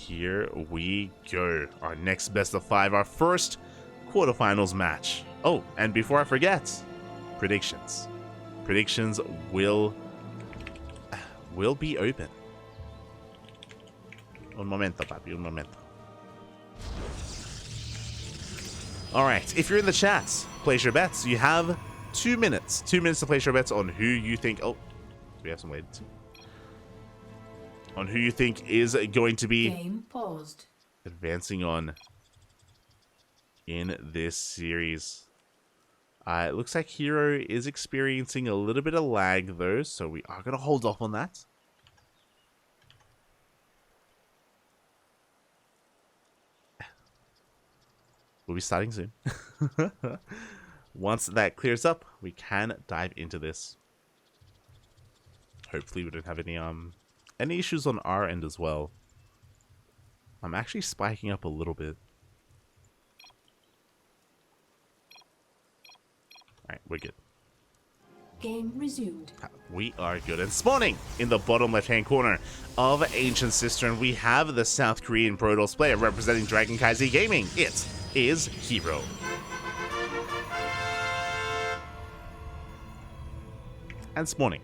here we go. Our next best of 5, our first quarterfinals match. Oh, and before I forget, predictions. Predictions will be open. Un momento, papi, un momento. Alright, if you're in the chats, place your bets. You have 2 minutes. 2 minutes to place your bets on who you think... Oh, we have some latency. On who you think is going to be Game paused. Advancing on in this series. It looks like herO is experiencing a little bit of lag though, so we are going to hold off on that. We'll be starting soon. Once that clears up, we can dive into this. Hopefully we don't have any issues on our end as well. I'm actually spiking up a little bit. Alright, we're good. Game resumed. We are good. And spawning in the bottom left-hand corner of Ancient Cistern, we have the South Korean Protoss player representing KranKy Gaming. It is herO. And spawning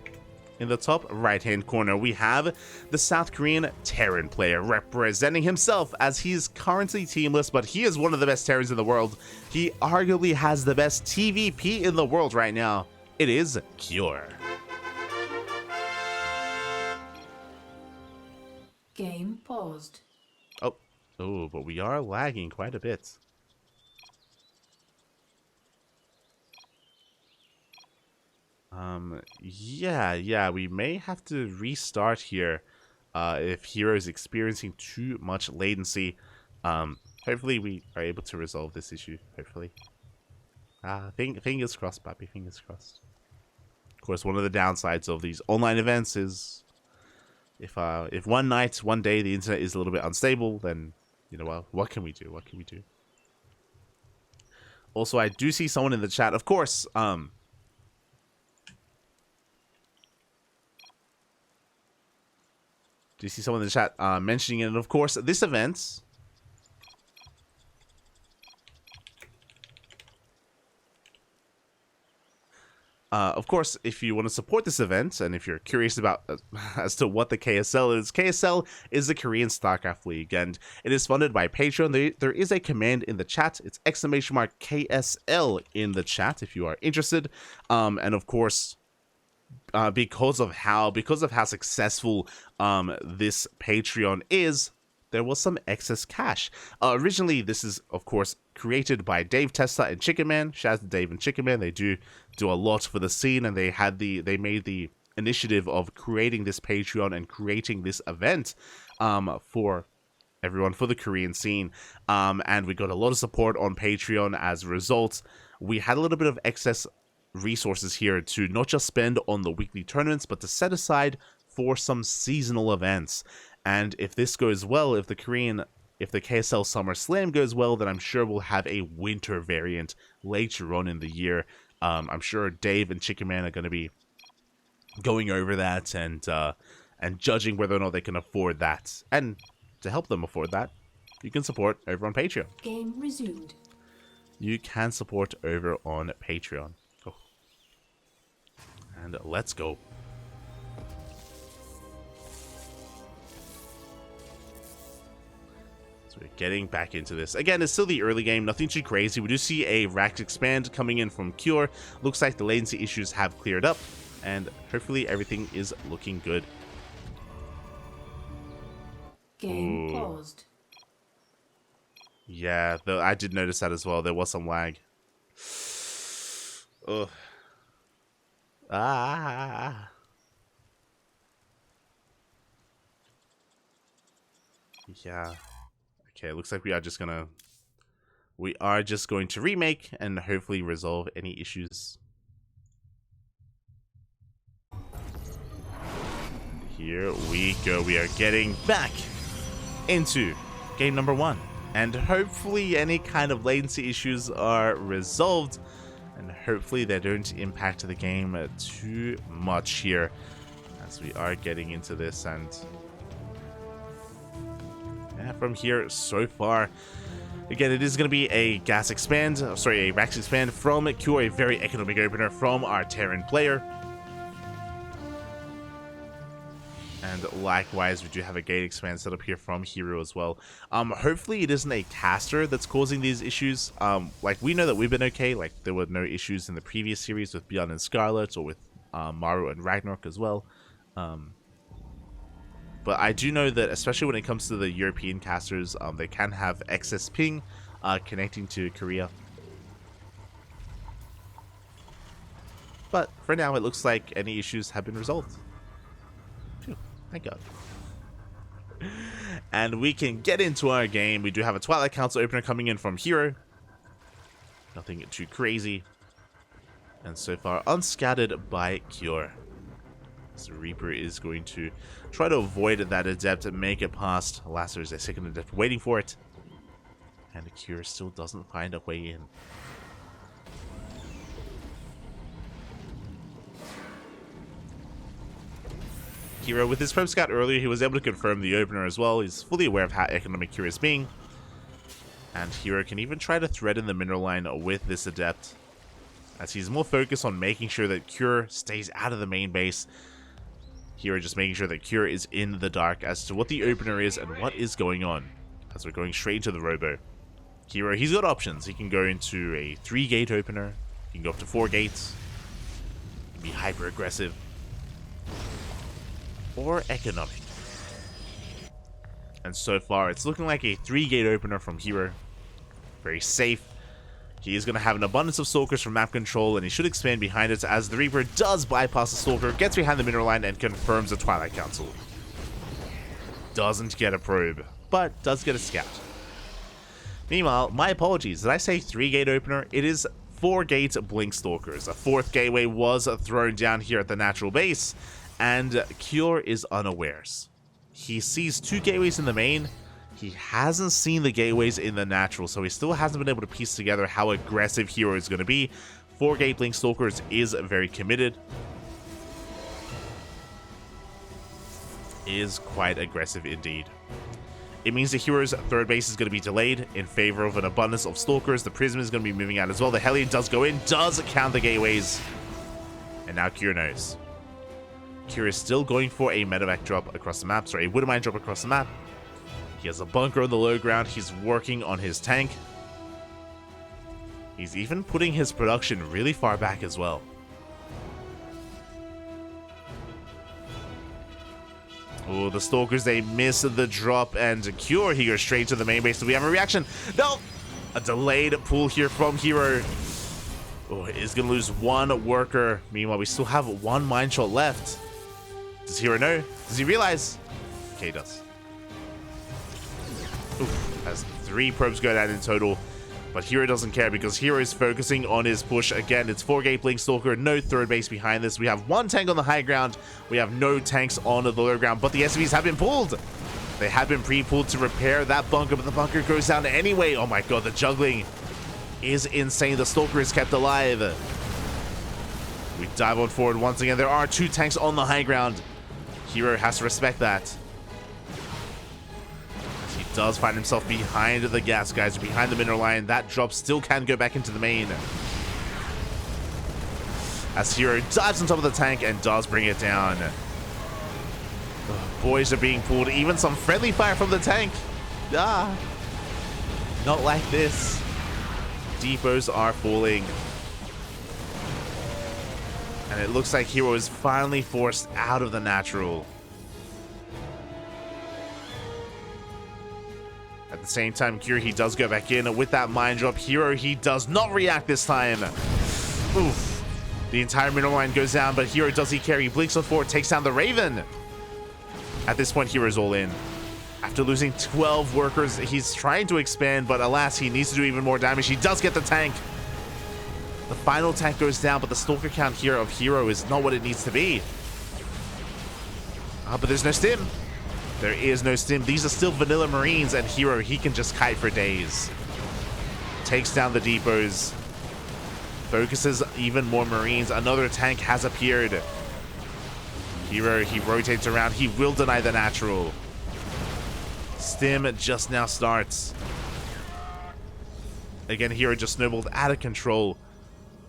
in the top right-hand corner, we have the South Korean Terran player representing himself, as he's currently teamless, but he is one of the best Terrans in the world. He arguably has the best TVP in the world right now. It is Cure. Game paused. Oh, but we are lagging quite a bit. Yeah, we may have to restart here if herO is experiencing too much latency. Hopefully we are able to resolve this issue, hopefully. Fingers crossed, papi, fingers crossed. Of course, one of the downsides of these online events is if one night, one day the internet is a little bit unstable, then, you know, well, what can we do? What can we do? Also, I do see someone in the chat, of course, do you see someone in the chat mentioning it? And of course, this event... of course, if you want to support this event, and if you're curious about as to what the KSL is the Korean StarCraft League, and it is funded by Patreon. There is a command in the chat. It's !KSL in the chat if you are interested. And of course... because of how successful this Patreon is, there was some excess cash. Originally, this is of course created by Dave Testa and Chicken Man. Shout out to Dave and Chicken Man. They do a lot for the scene, and they made the initiative of creating this Patreon and creating this event for everyone, for the Korean scene. And we got a lot of support on Patreon as a result. We had a little bit of excess resources here to not just spend on the weekly tournaments, but to set aside for some seasonal events. And if this goes well, if the KSL Summer Slam goes well, then I'm sure we'll have a winter variant later on in the year. I'm sure Dave and Chicken Man are going to be going over that and judging whether or not they can afford that. And to help them afford that, you can support over on Patreon. Game resumed. You can support over on Patreon. And let's go. So we're getting back into this. Again, it's still the early game, nothing too crazy. We do see a racked expand coming in from Cure. Looks like the latency issues have cleared up, and hopefully everything is looking good. Game paused. Yeah, I did notice that as well. There was some lag. Ugh. Yeah. Okay, it looks like we are just going to remake and hopefully resolve any issues. Here we go. We are getting back into game number 1. And hopefully any kind of latency issues are resolved. And hopefully they don't impact the game too much here, as we are getting into this. And from here so far. Again, it is going to be a gas expand, sorry, a Rax expand from KSL, a very economic opener from our Terran player. And likewise, we do have a gate expand set up here from herO as well. Hopefully it isn't a caster that's causing these issues. Like, we know that we've been okay. Like, there were no issues in the previous series with Beyond and Scarlet, or with Maru and Ragnarok as well. But I do know that, especially when it comes to the European casters, they can have excess ping connecting to Korea. But for now, it looks like any issues have been resolved. Phew, thank God. And we can get into our game. We do have a Twilight Council opener coming in from herO. Nothing too crazy. And so far, unscattered by KSL. So Reaper is going to try to avoid that Adept and make it past. Alas, there's a second Adept waiting for it. And KSL still doesn't find a way in. herO, with his probe scout earlier, he was able to confirm the opener as well. He's fully aware of how economic KSL is being. And herO can even try to threaten the mineral line with this Adept, as he's more focused on making sure that KSL stays out of the main base. herO just making sure that KSL is in the dark as to what the opener is and what is going on. As we're going straight into the robo. herO, he's got options. He can go into a 3-gate opener. He can go up to 4 gates. He can be hyper aggressive. Or economic. And so far, it's looking like a 3-gate opener from herO. Very safe. He is going to have an abundance of Stalkers for map control, and he should expand behind it as the Reaper does bypass the Stalker, gets behind the mineral line, and confirms the Twilight Council. Doesn't get a probe, but does get a scout. Meanwhile, my apologies, did I say 3-gate opener? It is 4-gate Blink Stalkers. A 4th gateway was thrown down here at the natural base, and KSL is unawares. He sees 2 gateways in the main. He hasn't seen the gateways in the natural, so he still hasn't been able to piece together how aggressive herO is going to be. 4-gate Blink Stalkers is very committed. Is quite aggressive indeed. It means that herO's 3rd base is going to be delayed in favor of an abundance of Stalkers. The Prism is going to be moving out as well. The Hellion does go in, does count the gateways. And now KSL knows. KSL is still going for a medevac drop across the map. Sorry, a Widowmine drop across the map. He has a bunker on the low ground. He's working on his tank. He's even putting his production really far back as well. Oh, the Stalkers, they miss the drop, and KSL, he goes straight to the main base. Do we have a reaction? No! A delayed pull here from herO. Oh, is going to lose 1 worker. Meanwhile, we still have 1 mine shot left. Does herO know? Does he realize? Okay, he does. Oof, has 3 probes go down in total. But herO doesn't care because herO is focusing on his push. Again, it's 4-gate Blink Stalker, no 3rd base behind this. We have 1 tank on the high ground. We have no tanks on the low ground, but the SCVs have been pulled. They have been pre-pulled to repair that bunker, but the bunker goes down anyway. Oh my god, the juggling is insane. The Stalker is kept alive. We dive on forward once again. There are 2 tanks on the high ground. herO has to respect that. He does find himself behind the gas guys, behind the mineral line. That drop still can go back into the main. As herO dives on top of the tank and does bring it down. Boys are being pulled. Even some friendly fire from the tank. Ah, not like this. Depots are falling. And it looks like herO is finally forced out of the natural. At the same time, KSL, he does go back in with that mine drop. herO, he does not react this time. Oof. The entire mineral line goes down, but herO, does he care? He blinks on forward, takes down the Raven. At this point, herO's all in. After losing 12 workers, he's trying to expand, but alas, he needs to do even more damage. He does get the tank. The final tank goes down, but the Stalker count here of herO is not what it needs to be. But there's no stim. There is no stim. These are still vanilla Marines, and herO, he can just kite for days. Takes down the depots. Focuses even more Marines. Another tank has appeared. herO, he rotates around. He will deny the natural. Stim just now starts. Again, herO just snowballed out of control.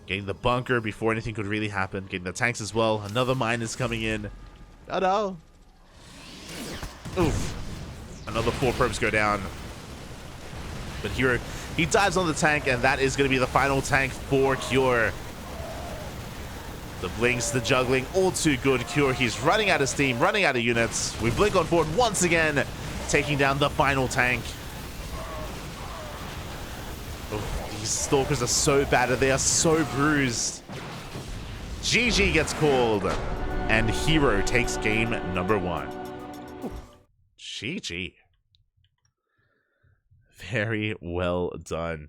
Getting the bunker before anything could really happen. Getting the tanks as well. Another mine is coming in. Oh no. Oof. Another 4 probes go down. But herO, he dives on the tank, and that is going to be the final tank for Cure. The blinks, the juggling, all too good. Cure, he's running out of steam, running out of units. We blink on forward once again, taking down the final tank. Oh, these stalkers are so bad, and they are so bruised. GG gets called, and herO takes game number 1. Ooh, GG. Very well done.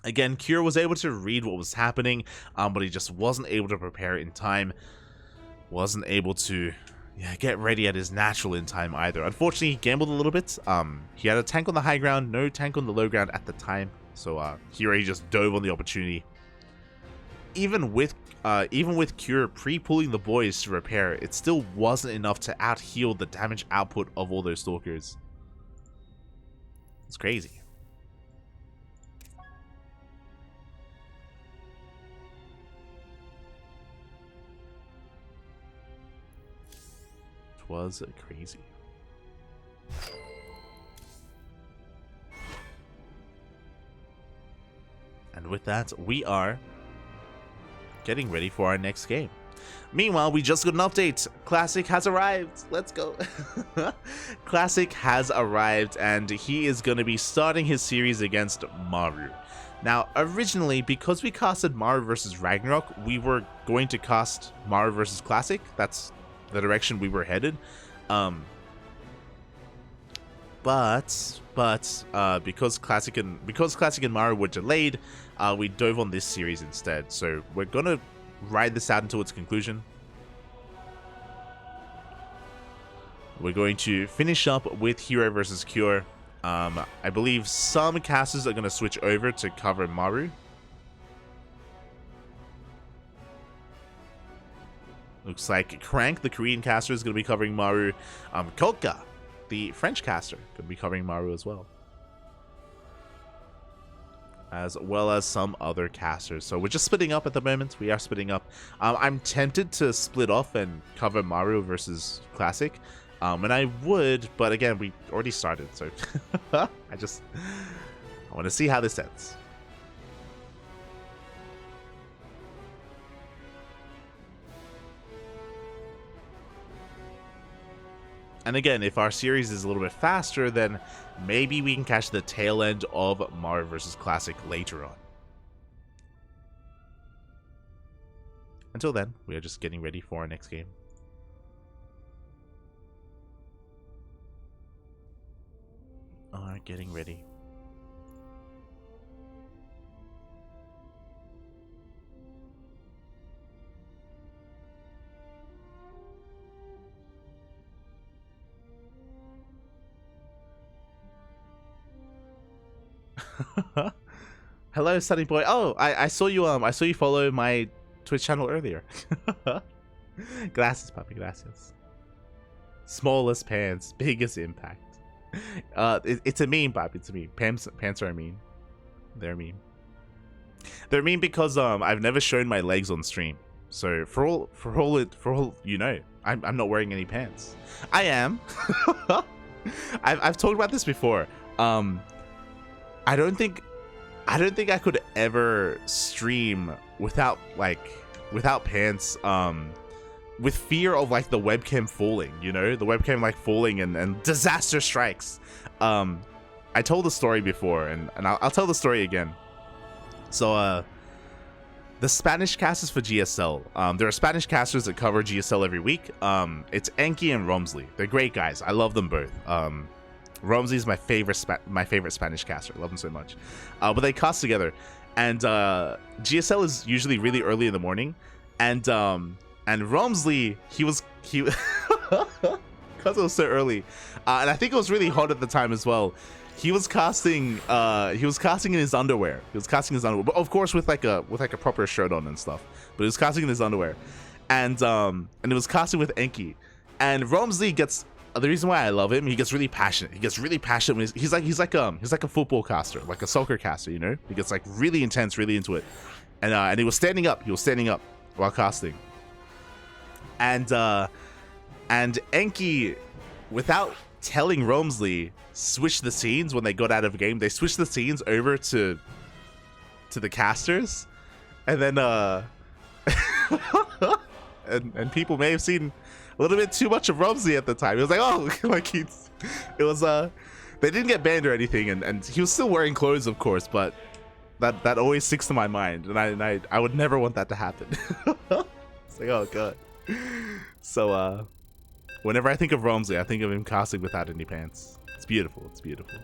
Again, Cure was able to read what was happening, but he just wasn't able to prepare in time. Wasn't able to get ready at his natural in time either. Unfortunately, he gambled a little bit. He had a tank on the high ground, no tank on the low ground at the time. So herO, he just dove on the opportunity. Even with Cure pre-pulling the boys to repair, it still wasn't enough to out-heal the damage output of all those stalkers. It's crazy. It was crazy. And with that, we are getting ready for our next game. Meanwhile, we just got an update. Classic has arrived. Let's go. Classic has arrived, and he is going to be starting his series against Maru. Now, originally, because we casted Maru versus Ragnarok, we were going to cast Maru versus Classic. That's the direction we were headed. But because Classic and Maru were delayed, we dove on this series instead. So we're gonna ride this out until its conclusion. We're going to finish up with herO versus Cure. I believe some casters are going to switch over to cover Maru. Looks like Crank, the Korean caster, is going to be covering Maru. Kolka, the French caster, could be covering Maru as well. As well as some other casters. So we're just splitting up at the moment. We are splitting up. I'm tempted to split off and cover Maru versus Classic. And I would, but again, we already started, so I want to see how this ends. And again, if our series is a little bit faster, then maybe we can catch the tail end of Maru versus Classic later on. Until then, we are just getting ready for our next game. Are getting ready. Hello, Sunny Boy. Oh, I saw you. I saw you follow my Twitch channel earlier. Gracias, papi. Gracias. Smallest pants, biggest impact. It's a meme, Bob. It's a meme. Pants are a meme. They're a meme. They're a meme because I've never shown my legs on stream. So for all you know, I'm not wearing any pants. I am. I've talked about this before. I don't think I could ever stream without pants. With fear of like the webcam falling, you know, the webcam like falling and disaster strikes. I told the story before, and I'll tell the story again. So the Spanish casters for GSL, there are Spanish casters that cover GSL every week. It's Enki and Romsley. They're great guys. I love them both. Romsley is my favorite Spanish caster. I love him so much. But they cast together, and GSL is usually really early in the morning, and Romsley, he because it was so early, and I think it was really hot at the time as well. He was casting in his underwear. But of course with like a proper shirt on and stuff. But he was casting in his underwear, and it was casting with Enki, and Romsley gets the reason why I love him, he gets really passionate. He gets really passionate when he's like a football caster, like a soccer caster, you know? He gets like really intense, really into it. And he was standing up. He was standing up while casting. And Enki, without telling Romsley, switched the scenes when they got out of the game. They switched the scenes over to the casters, and then and people may have seen a little bit too much of Romsley at the time. It was like, oh, like it was they didn't get banned or anything, and he was still wearing clothes, of course, but that always sticks to my mind, and I would never want that to happen. It's like, oh god. So whenever I think of Romsley, I think of him casting without any pants. It's beautiful. It's beautiful.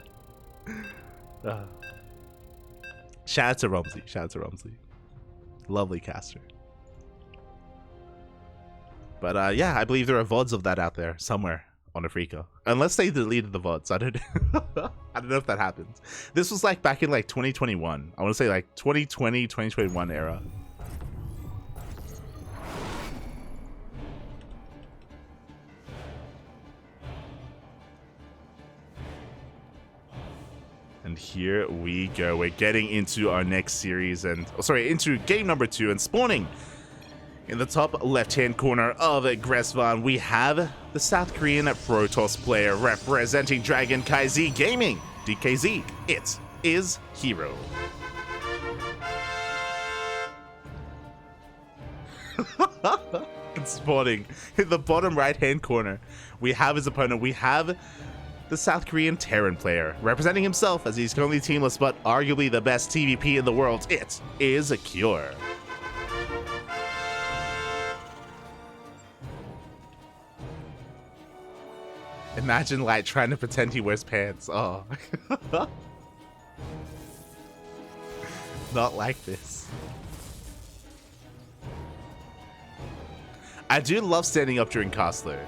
Shout out to Romsley. Shout out to Romsley. Lovely caster. But yeah, I believe there are VODs of that out there somewhere on Afrika. Unless they deleted the VODs. I don't know if that happens. This was like back in like 2021. I want to say like 2020, 2021 era. And here we go. We're getting into our next series and into game number 2, and spawning in the top left-hand corner of Gresvan, we have the South Korean Protoss player representing Dragon KZ Gaming, DKZ. It is herO. And spawning in the bottom right-hand corner, we have his opponent. We have the South Korean Terran player, representing himself as he's currently teamless, but arguably the best TVP in the world. It is a Cure. Imagine like trying to pretend he wears pants. Oh. Not like this. I do love standing up during cast though.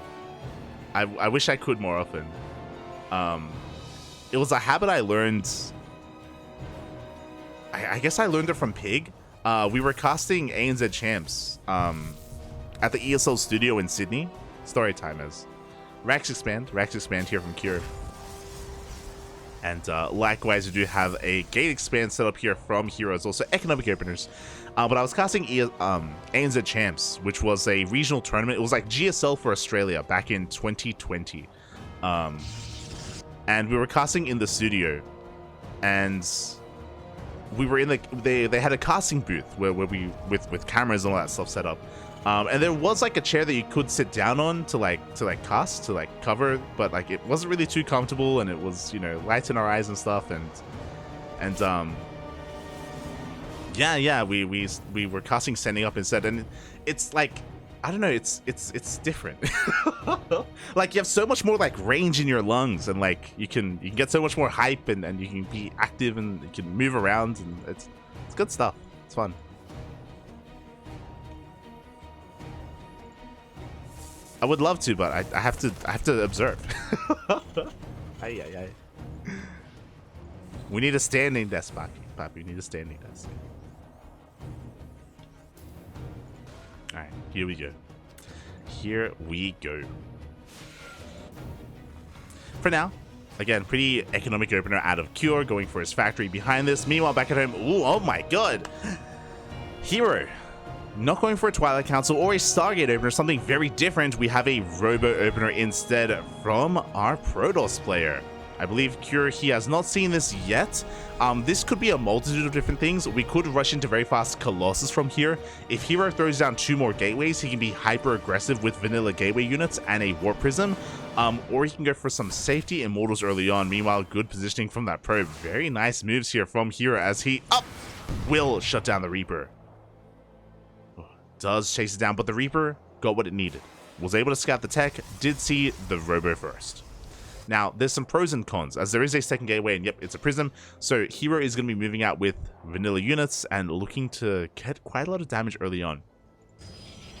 I wish I could more often. It was a habit I learned. I guess I learned it from Pig. We were casting ANZ Champs at the ESL studio in Sydney. Story time is Rax Expand here from Cure. And likewise, we do have a Gate Expand set up here from herO's, also Economic Openers. But I was casting ANZ Champs, which was a regional tournament. It was like GSL for Australia back in 2020. And we were casting in the studio, and we were in the they had a casting booth where we with cameras and all that stuff set up. And there was like a chair that you could sit down on to cast, to like cover, but like it wasn't really too comfortable, and it was, you know, lights in our eyes and stuff, and yeah, we were casting standing up instead, and it's like, I don't know, it's different. Like you have so much more like range in your lungs, and like you can get so much more hype, and you can be active, and you can move around, and it's good stuff. It's fun. I would love to, but I have to observe. Aye. We need a standing desk, Papi. We need a standing desk. Alright, here we go. Here we go. For now, again, pretty economic opener out of Cure, going for his factory behind this. Meanwhile, back at home, ooh, oh my god! herO, not going for a Twilight Council or a Stargate opener, something very different. We have a Robo opener instead from our Protoss player. I believe Cure, he has not seen this yet. This could be a multitude of different things. We could rush into very fast Colossus from here. If herO throws down 2 more gateways, he can be hyper aggressive with vanilla gateway units and a Warp Prism. Or he can go for some safety Immortals early on. Meanwhile, good positioning from that probe. Very nice moves here from herO as he will shut down the Reaper. Does chase it down, but the Reaper got what it needed. Was able to scout the tech, did see the Robo first. Now, there's some pros and cons, as there is a second gateway, and yep, it's a Prism, so herO is going to be moving out with vanilla units and looking to get quite a lot of damage early on.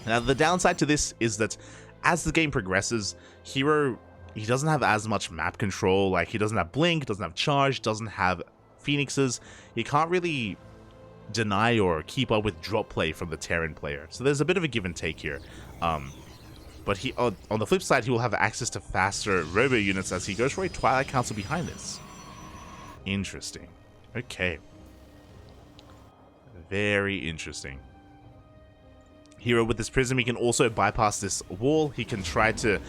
Now, the downside to this is that as the game progresses, herO, he doesn't have as much map control. Like, he doesn't have Blink, doesn't have Charge, doesn't have Phoenixes. He can't really deny or keep up with drop play from the Terran player. So there's a bit of a give and take here. But he on the flip side, he will have access to faster robo units as he goes for a Twilight Council behind this. Interesting. Okay. Very interesting. herO with this Prism, he can also bypass this wall. He can try to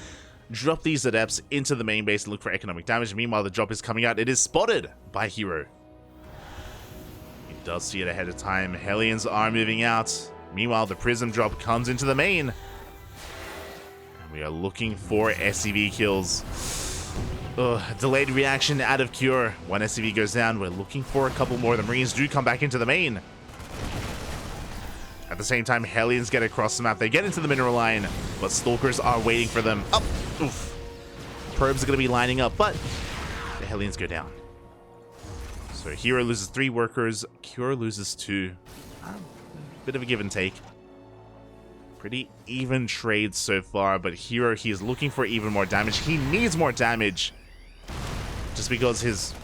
drop these Adepts into the main base and look for economic damage. Meanwhile, the drop is coming out. It is spotted by herO. He does see it ahead of time. Hellions are moving out. Meanwhile, the Prism drop comes into the main. And we are looking for SCV kills. Delayed reaction out of Cure. One SCV goes down. We're looking for a couple more. The Marines do come back into the main. At the same time, Hellions get across the map. They get into the mineral line, but Stalkers are waiting for them. Up! Oof. Probes are going to be lining up, but the Hellions go down. So herO loses 3 workers. Cure loses 2. Bit of a give and take. Pretty even trades so far, but herO, he is looking for even more damage. He needs more damage just because his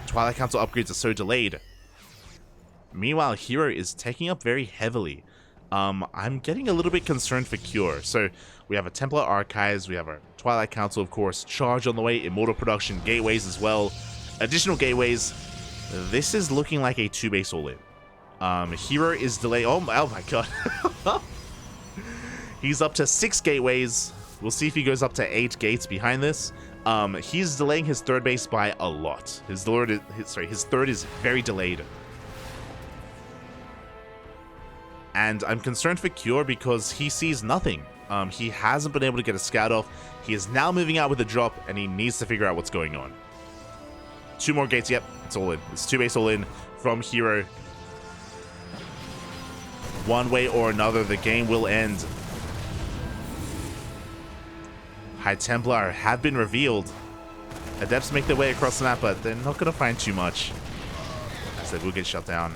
Twilight Council upgrades are so delayed. Meanwhile, herO is taking up very heavily. I'm getting a little bit concerned for Cure. So we have a Templar Archives, we have our Twilight Council, of course, Charge on the way, Immortal Production, Gateways as well. Additional Gateways. This is looking like a 2-base all-in. herO is delayed. Oh my god. He's up to 6 Gateways. We'll see if he goes up to 8 gates behind this. He's delaying his 3rd base by a lot. His 3rd is very delayed. And I'm concerned for Cure because he sees nothing. He hasn't been able to get a scout off. He is now moving out with a drop, and he needs to figure out what's going on. 2 more gates. Yep, it's all in. It's 2-base all in from herO. One way or another, the game will end. High Templar have been revealed. Adepts make their way across the map, but they're not going to find too much, as they will get shut down.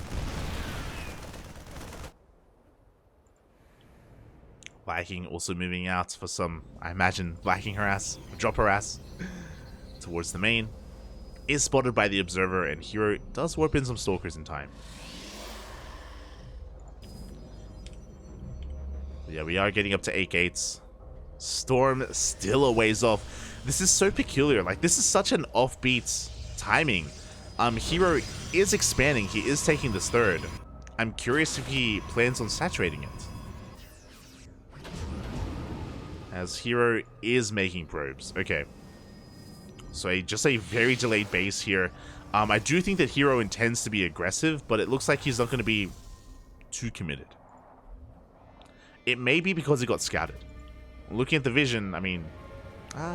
Viking also moving out for some, I imagine, Viking harass, drop harass towards the main. Is spotted by the Observer, and herO does warp in some Stalkers in time. Yeah, we are getting up to 8 gates. Storm still a ways off. This is so peculiar. Like, this is such an offbeat timing. herO is expanding. He is taking this 3rd. I'm curious if he plans on saturating it, as herO is making probes. Okay. So just a very delayed base here. I do think that herO intends to be aggressive, but it looks like he's not going to be too committed. It may be because he got scouted. Looking at the vision, I mean,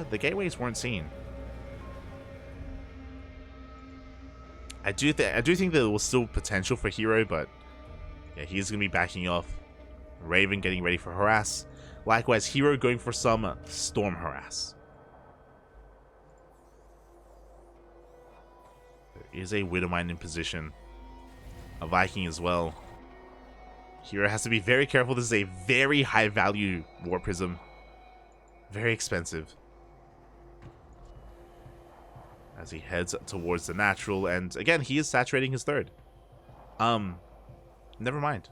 the gateways weren't seen. I do think there was still potential for herO, but yeah, he's going to be backing off. Raven getting ready for harass. Likewise, herO going for some storm harass. There is a Widowmine in position. A Viking as well. herO has to be very careful. This is a very high value War Prism. Very expensive. As he heads towards the natural, and again, he is saturating his 3rd. Never mind.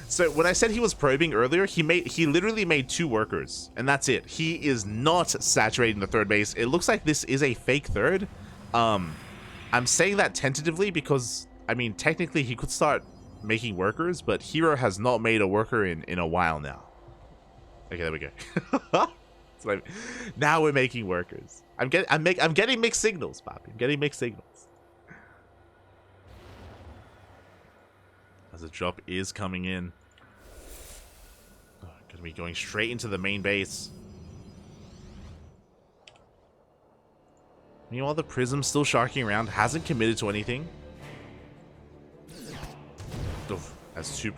So when I said he was probing earlier, he literally made 2 workers, and that's it. He is not saturating the 3rd base. It looks like this is a fake 3rd. I'm saying that tentatively because, I mean, technically he could start making workers, but herO has not made a worker in a while now. Okay, there we go. So now we're making workers. I'm getting mixed signals, Poppy. I'm getting mixed signals. As the drop is coming in. Gonna be going straight into the main base. Meanwhile, the Prism's still sharking around, hasn't committed to anything. Oof, as two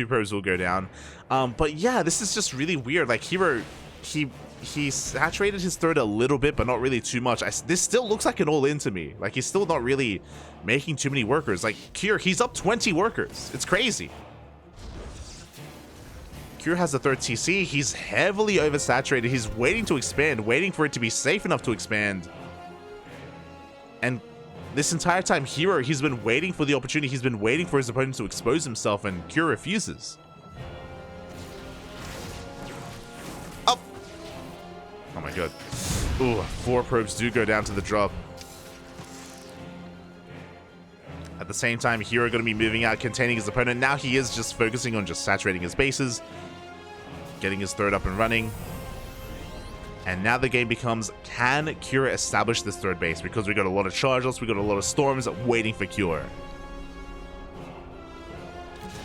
probes will go down. But yeah, this is just really weird. Like herO, he saturated his 3rd a little bit, but not really too much. This still looks like an all-in to me. Like, he's still not really making too many workers. Like, Cure, he's up 20 workers. It's crazy. Cure has the 3rd TC. He's heavily oversaturated. He's waiting to expand, waiting for it to be safe enough to expand. And this entire time, herO, he's been waiting for the opportunity. He's been waiting for his opponent to expose himself, and Cure refuses. my god. Ooh, 4 probes do go down to the drop. At the same time, herO going to be moving out, containing his opponent. Now he is just focusing on just saturating his bases, getting his third up and running. And now the game becomes, can KuRa establish this third base? Because we got a lot of charges, we got a lot of storms waiting for KuRa.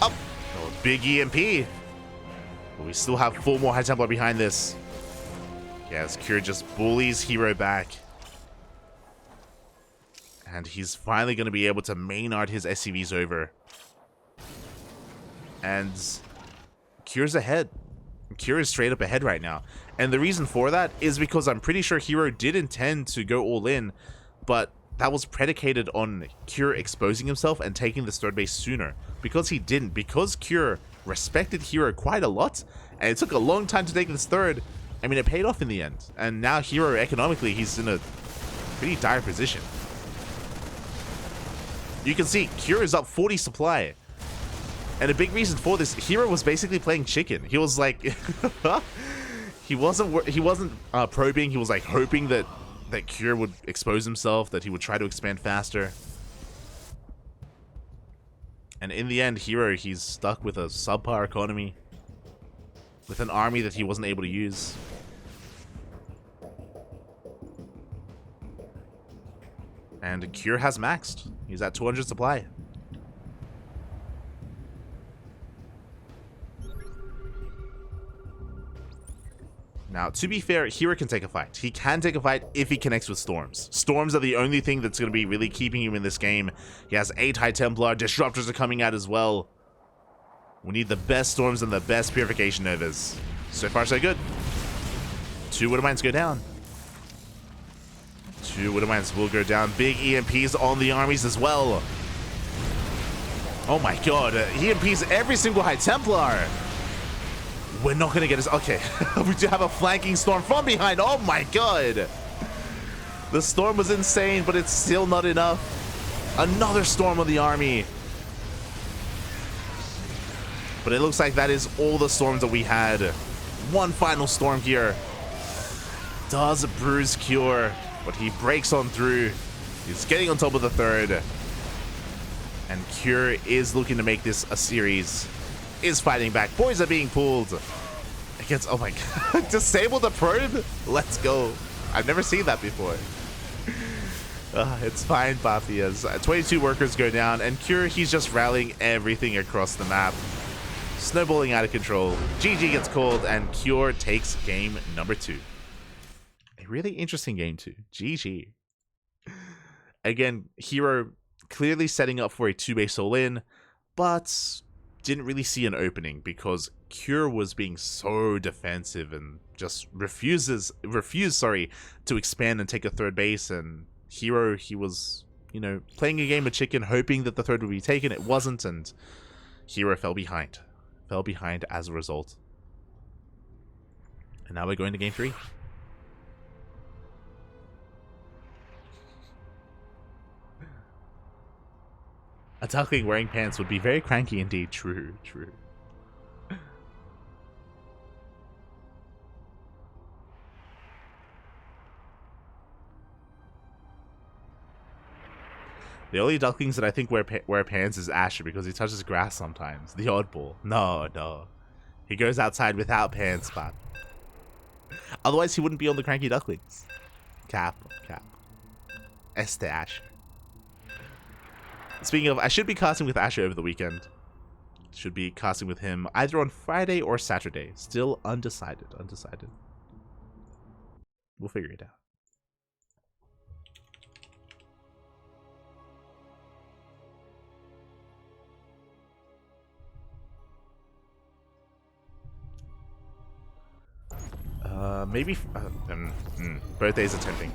Up! Oh, big EMP. But we still have 4 more High Templar behind this. Yes, KuRa just bullies herO back. And he's finally going to be able to Maynard his SCVs over. And KuRa's ahead. KuRa is straight up ahead right now. And the reason for that is because I'm pretty sure herO did intend to go all in, but that was predicated on KuRa exposing himself and taking this third base sooner. Because he didn't, because KuRa respected herO quite a lot, and it took a long time to take this third, I mean, it paid off in the end. And now herO, economically, he's in a pretty dire position. You can see KuRa is up 40 supply. And a big reason for this, herO was basically playing chicken. He was like, he wasn't probing. He was like hoping that KuRa would expose himself, that he would try to expand faster. And in the end, herO, he's stuck with a subpar economy, with an army that he wasn't able to use. And KuRa has maxed. He's at 200 supply. Now, to be fair, herO can take a fight. He can take a fight if he connects with Storms. Storms are the only thing that's going to be really keeping him in this game. He has 8 High Templar. Disruptors are coming out as well. We need the best Storms and the best Purification Novas. So far, so good. 2 Widowmines go down. 2 Widowmines will go down. Big EMPs on the armies as well. Oh my god. EMPs every single High Templar. We're not going to get us... Okay. We do have a flanking storm from behind. Oh my god. The storm was insane, but it's still not enough. Another storm on the army. But it looks like that is all the storms that we had. One final storm here. Does bruise cure, but he breaks on through. He's getting on top of the third. And KuRa is looking to make this a series. Is fighting back. Boys are being pulled. Against, oh my god. Disable the probe? Let's go. I've never seen that before. It's fine, Bafias. 22 workers go down, and KuRa, he's just rallying everything across the map. Snowballing out of control. GG gets called, and KuRa takes game number 2. A really interesting game 2. GG. Again, herO clearly setting up for a 2-base all-in, but didn't really see an opening because KuRa was being so defensive and just refused to expand and take a third base, and herO, he was, you know, playing a game of chicken, hoping that the third would be taken. It wasn't, and herO fell behind as a result. And now we're going to game 3. A Duckling wearing pants would be very cranky indeed. True, true. The only Ducklings that I think wear pants is Asher, because he touches grass sometimes. The oddball. No. He goes outside without pants, but otherwise he wouldn't be on the Cranky Ducklings. Cap. Este Asher. Speaking of, I should be casting with Asher over the weekend. Should be casting with him either on Friday or Saturday. Still undecided. We'll figure it out. Maybe... birthdays are tempting.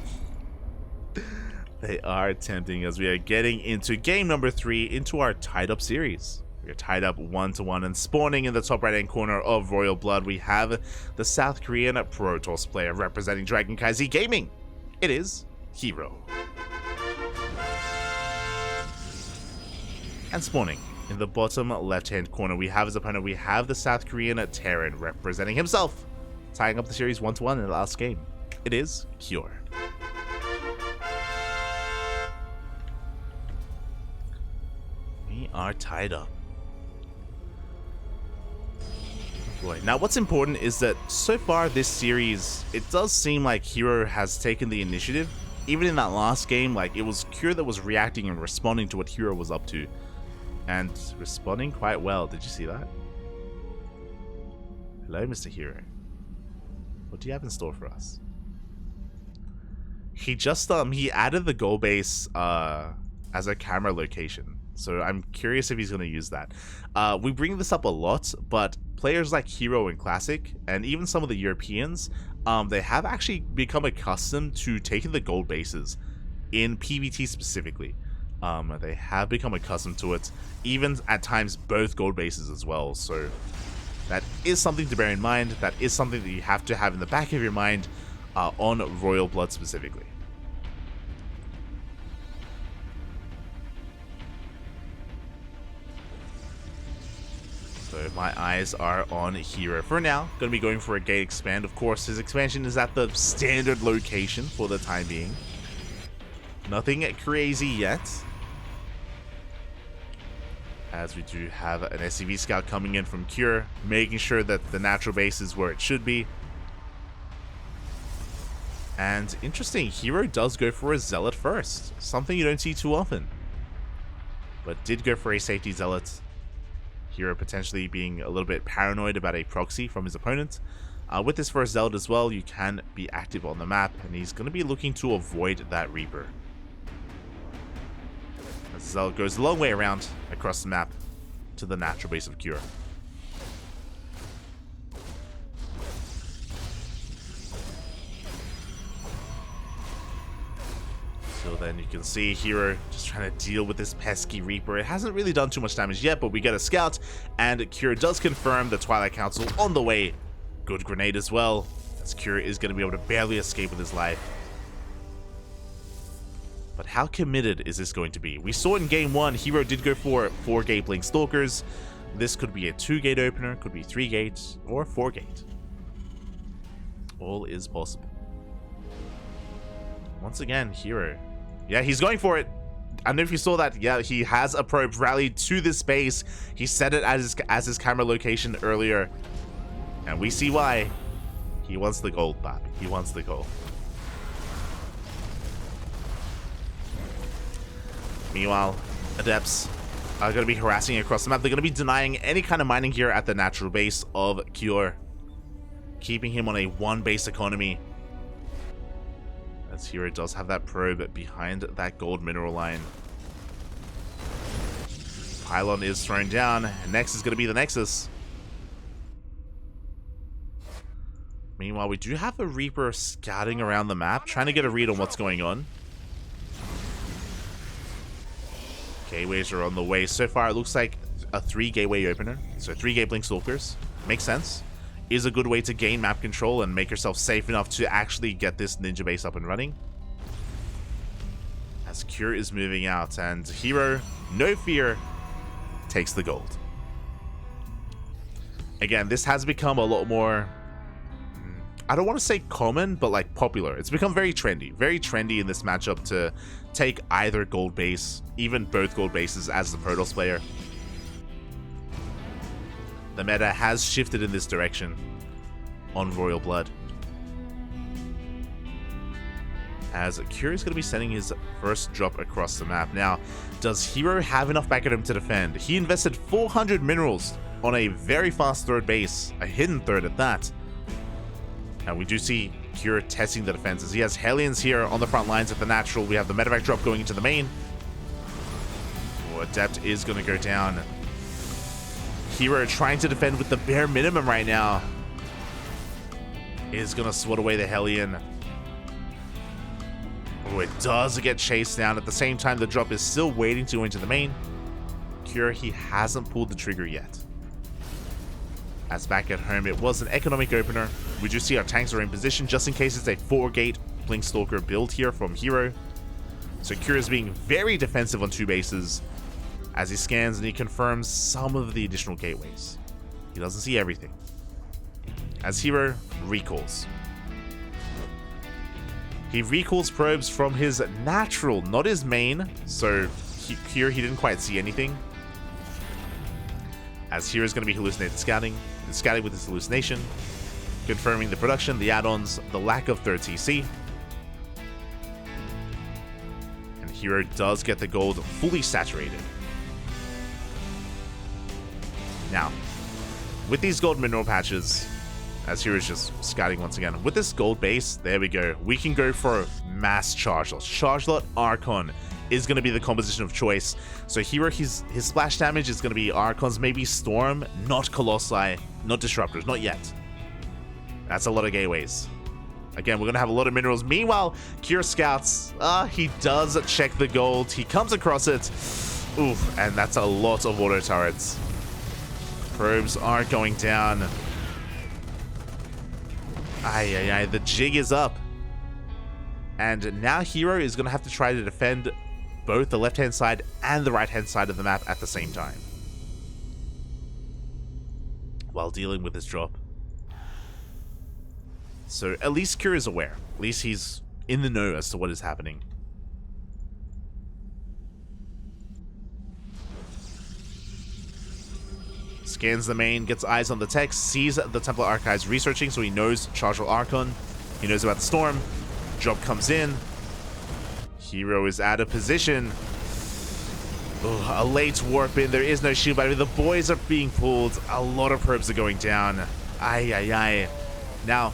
They are tempting as we are getting into game number 3 into our tied up series. We are tied up 1-1, and spawning in the top right hand corner of Royal Blood, we have the South Korean Protoss player representing KranKy Gaming. It is herO. And spawning in the bottom left hand corner, we have his opponent. We have the South Korean Terran representing himself, tying up the series 1-1 in the last game. it is Cure. We are tied up. Boy. Now, what's important is that so far this series, it does seem like herO has taken the initiative. Even in that last game, like, it was Cure that was reacting and responding to what herO was up to. And responding quite well. Did you see that? Hello, Mr. herO. What do you have in store for us? He just, he added the goal base, as a camera location. So I'm curious if he's going to use that. We bring this up a lot, but players like herO and Classic, and even some of the Europeans, they have actually become accustomed to taking the gold bases in PvT specifically. They have become accustomed to it, even at times both gold bases as well. So that is something to bear in mind. That is something that you have to have in the back of your mind on Royal Blood specifically. So my eyes are on herO for now. Going to be going for a gate expand. Of course, his expansion is at the standard location for the time being. Nothing crazy yet. As we do have an SCV scout coming in from Cure, making sure that the natural base is where it should be. And interesting, herO does go for a Zealot first. Something you don't see too often. But did go for a safety Zealot. herO potentially being a little bit paranoid about a proxy from his opponent. With this first Zealot as well, you can be active on the map, and he's going to be looking to avoid that Reaper. As the Zealot goes a long way around across the map to the natural base of Cure. So then you can see herO just trying to deal with this pesky Reaper. It hasn't really done too much damage yet, but we get a scout, and Cure does confirm the Twilight Council on the way. Good grenade as well, as Cure is going to be able to barely escape with his life. But how committed is this going to be? We saw in game 1, herO did go for 4 gate Blink Stalkers. This could be a 2-gate opener, could be 3 gates, or 4-gate. All is possible. Once again, herO. Yeah, he's going for it. I don't know if you saw that. Yeah, he has a probe rallied to this base. He set it as his camera location earlier. And we see why. He wants the gold, Bob. He wants the gold. Meanwhile, Adepts are going to be harassing across the map. They're going to be denying any kind of mining here at the natural base of Cure. Keeping him on a 1-base economy. As herO does have that probe behind that gold mineral line. Pylon is thrown down, and next is going to be the Nexus. Meanwhile, we do have a Reaper scouting around the map, trying to get a read on what's going on. Gateways are on the way. So far, it looks like a 3-gateway opener. So 3 gate Blink Stalkers. Makes sense. Is a good way to gain map control and make yourself safe enough to actually get this ninja base up and running. As Cure is moving out, and herO, no fear, takes the gold. Again, this has become a lot more, I don't want to say common, but like popular. It's become very trendy in this matchup to take either gold base, even both gold bases as the Protoss player. The meta has shifted in this direction on Royal Blood. As Cure is going to be sending his first drop across the map. Now, does herO have enough back at him to defend? He invested 400 minerals on a very fast third base, a hidden third at that. And we do see Cure testing the defenses. He has Hellions here on the front lines at the natural. We have the medevac drop going into the main. Oh, Adept is going to go down. herO trying to defend with the bare minimum right now. Is going to swat away the Hellion. Oh, it does get chased down. At the same time, the drop is still waiting to go into the main. Cure, he hasn't pulled the trigger yet. As back at home, it was an economic opener. We do see our tanks are in position just in case it's a 4-gate Blink Stalker build here from herO. So Cure is being very defensive on 2 bases as he scans and he confirms some of the additional gateways. He doesn't see everything. As herO recalls. He recalls probes from his natural, not his main, so here he didn't quite see anything. As here is going to be hallucinated scouting, and scouting with his hallucination, confirming the production, the add-ons, the lack of third TC. And herO does get the gold fully saturated. Now, with these gold mineral patches, as here is just scouting once again, with this gold base, there we go. We can go for mass charge lots. Charge lot Archon is going to be the composition of choice. So herO, his splash damage is going to be Archons, maybe Storm, not Colossi, not Disruptors, not yet. That's a lot of gateways. Again, we're going to have a lot of minerals. Meanwhile, Cure scouts, he does check the gold. He comes across it. Oof, and that's a lot of auto turrets. Probes are going down. Ay, the jig is up. And now herO is going to have to try to defend both the left-hand side and the right-hand side of the map at the same time, while dealing with this drop. So at least Cure is aware. At least he's in the know as to what is happening. Scans the main, gets eyes on the text, sees the Templar Archives researching, so he knows Chargeal Archon. He knows about the Storm. Drop comes in. herO is out of position. Oh, a late warp in. There is no shield battery. The boys are being pulled. A lot of probes are going down. Ay. Now,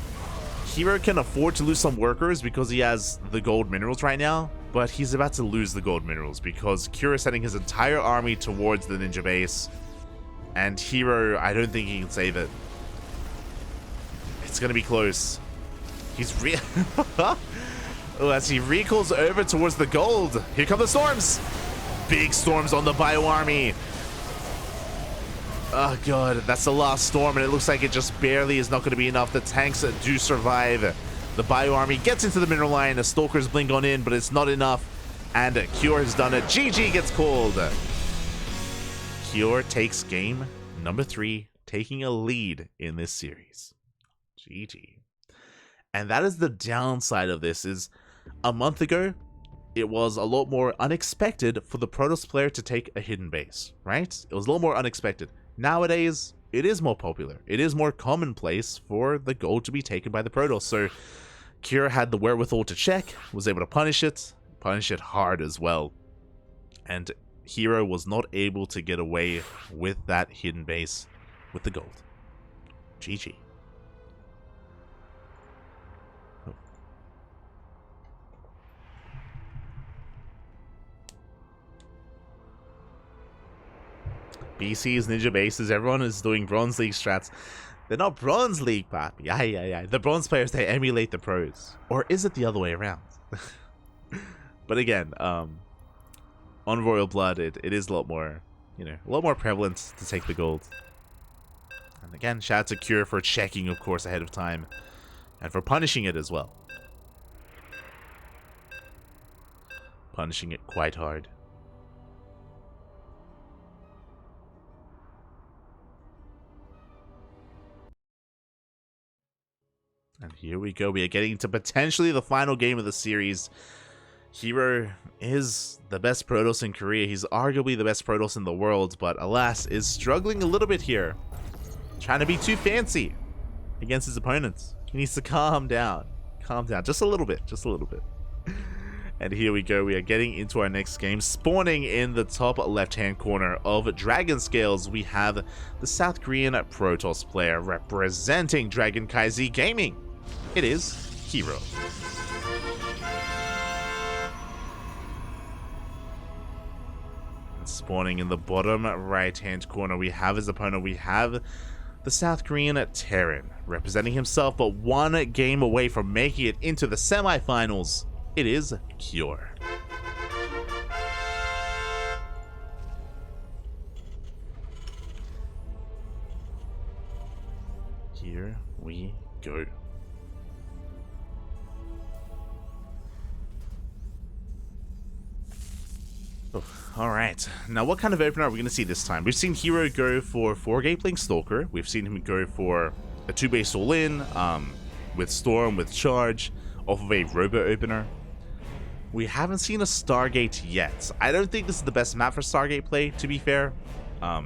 herO can afford to lose some workers because he has the gold minerals right now, but he's about to lose the gold minerals because Cure is sending his entire army towards the ninja base. And herO, I don't think he can save it. It's gonna be close. He's oh, as he recalls over towards the gold. Here come the storms. Big storms on the bio army. Oh god, that's the last storm, and it looks like it just barely is not going to be enough. The tanks do survive. The bio army gets into the mineral line. The stalkers blink on in, but it's not enough. And Cure has done it. GG gets called. Cure takes game number 3, taking a lead in this series. GG. And that is the downside of this, is a month ago, it was a lot more unexpected for the Protoss player to take a hidden base, right? It was a little more unexpected. Nowadays, it is more popular. It is more commonplace for the gold to be taken by the Protoss. So Cure had the wherewithal to check, was able to punish it hard as well. And herO was not able to get away with that hidden base with the gold. GG. BC's ninja bases, everyone is doing Bronze League strats. They're not Bronze League, papi. Aye. The bronze players, they emulate the pros. Or is it the other way around? But again, on Royal Blood, it is a lot more, a lot more prevalent to take the gold. And again, shout out to Cure for checking, of course, ahead of time. And for punishing it as well. Punishing it quite hard. And here we go. We are getting to potentially the final game of the series. herO is the best Protoss in Korea. He's arguably the best Protoss in the world, but alas, is struggling a little bit here. Trying to be too fancy against his opponents. He needs to calm down. Calm down. Just a little bit. Just a little bit. And here we go. We are getting into our next game. Spawning in the top left-hand corner of Dragon Scales, we have the South Korean Protoss player representing KranKy Z Gaming. It is herO. And spawning in the bottom right-hand corner, we have his opponent. We have the South Korean Terran representing himself, but one game away from making it into the semifinals. It is Cure. Here we go. Oh, alright, now what kind of opener are we going to see this time? We've seen herO go for 4 Gateling Stalker. We've seen him go for a 2-base all-in, with Storm, with Charge. off of a Robo opener. We haven't seen a Stargate yet. I don't think this is the best map for Stargate play, to be fair. I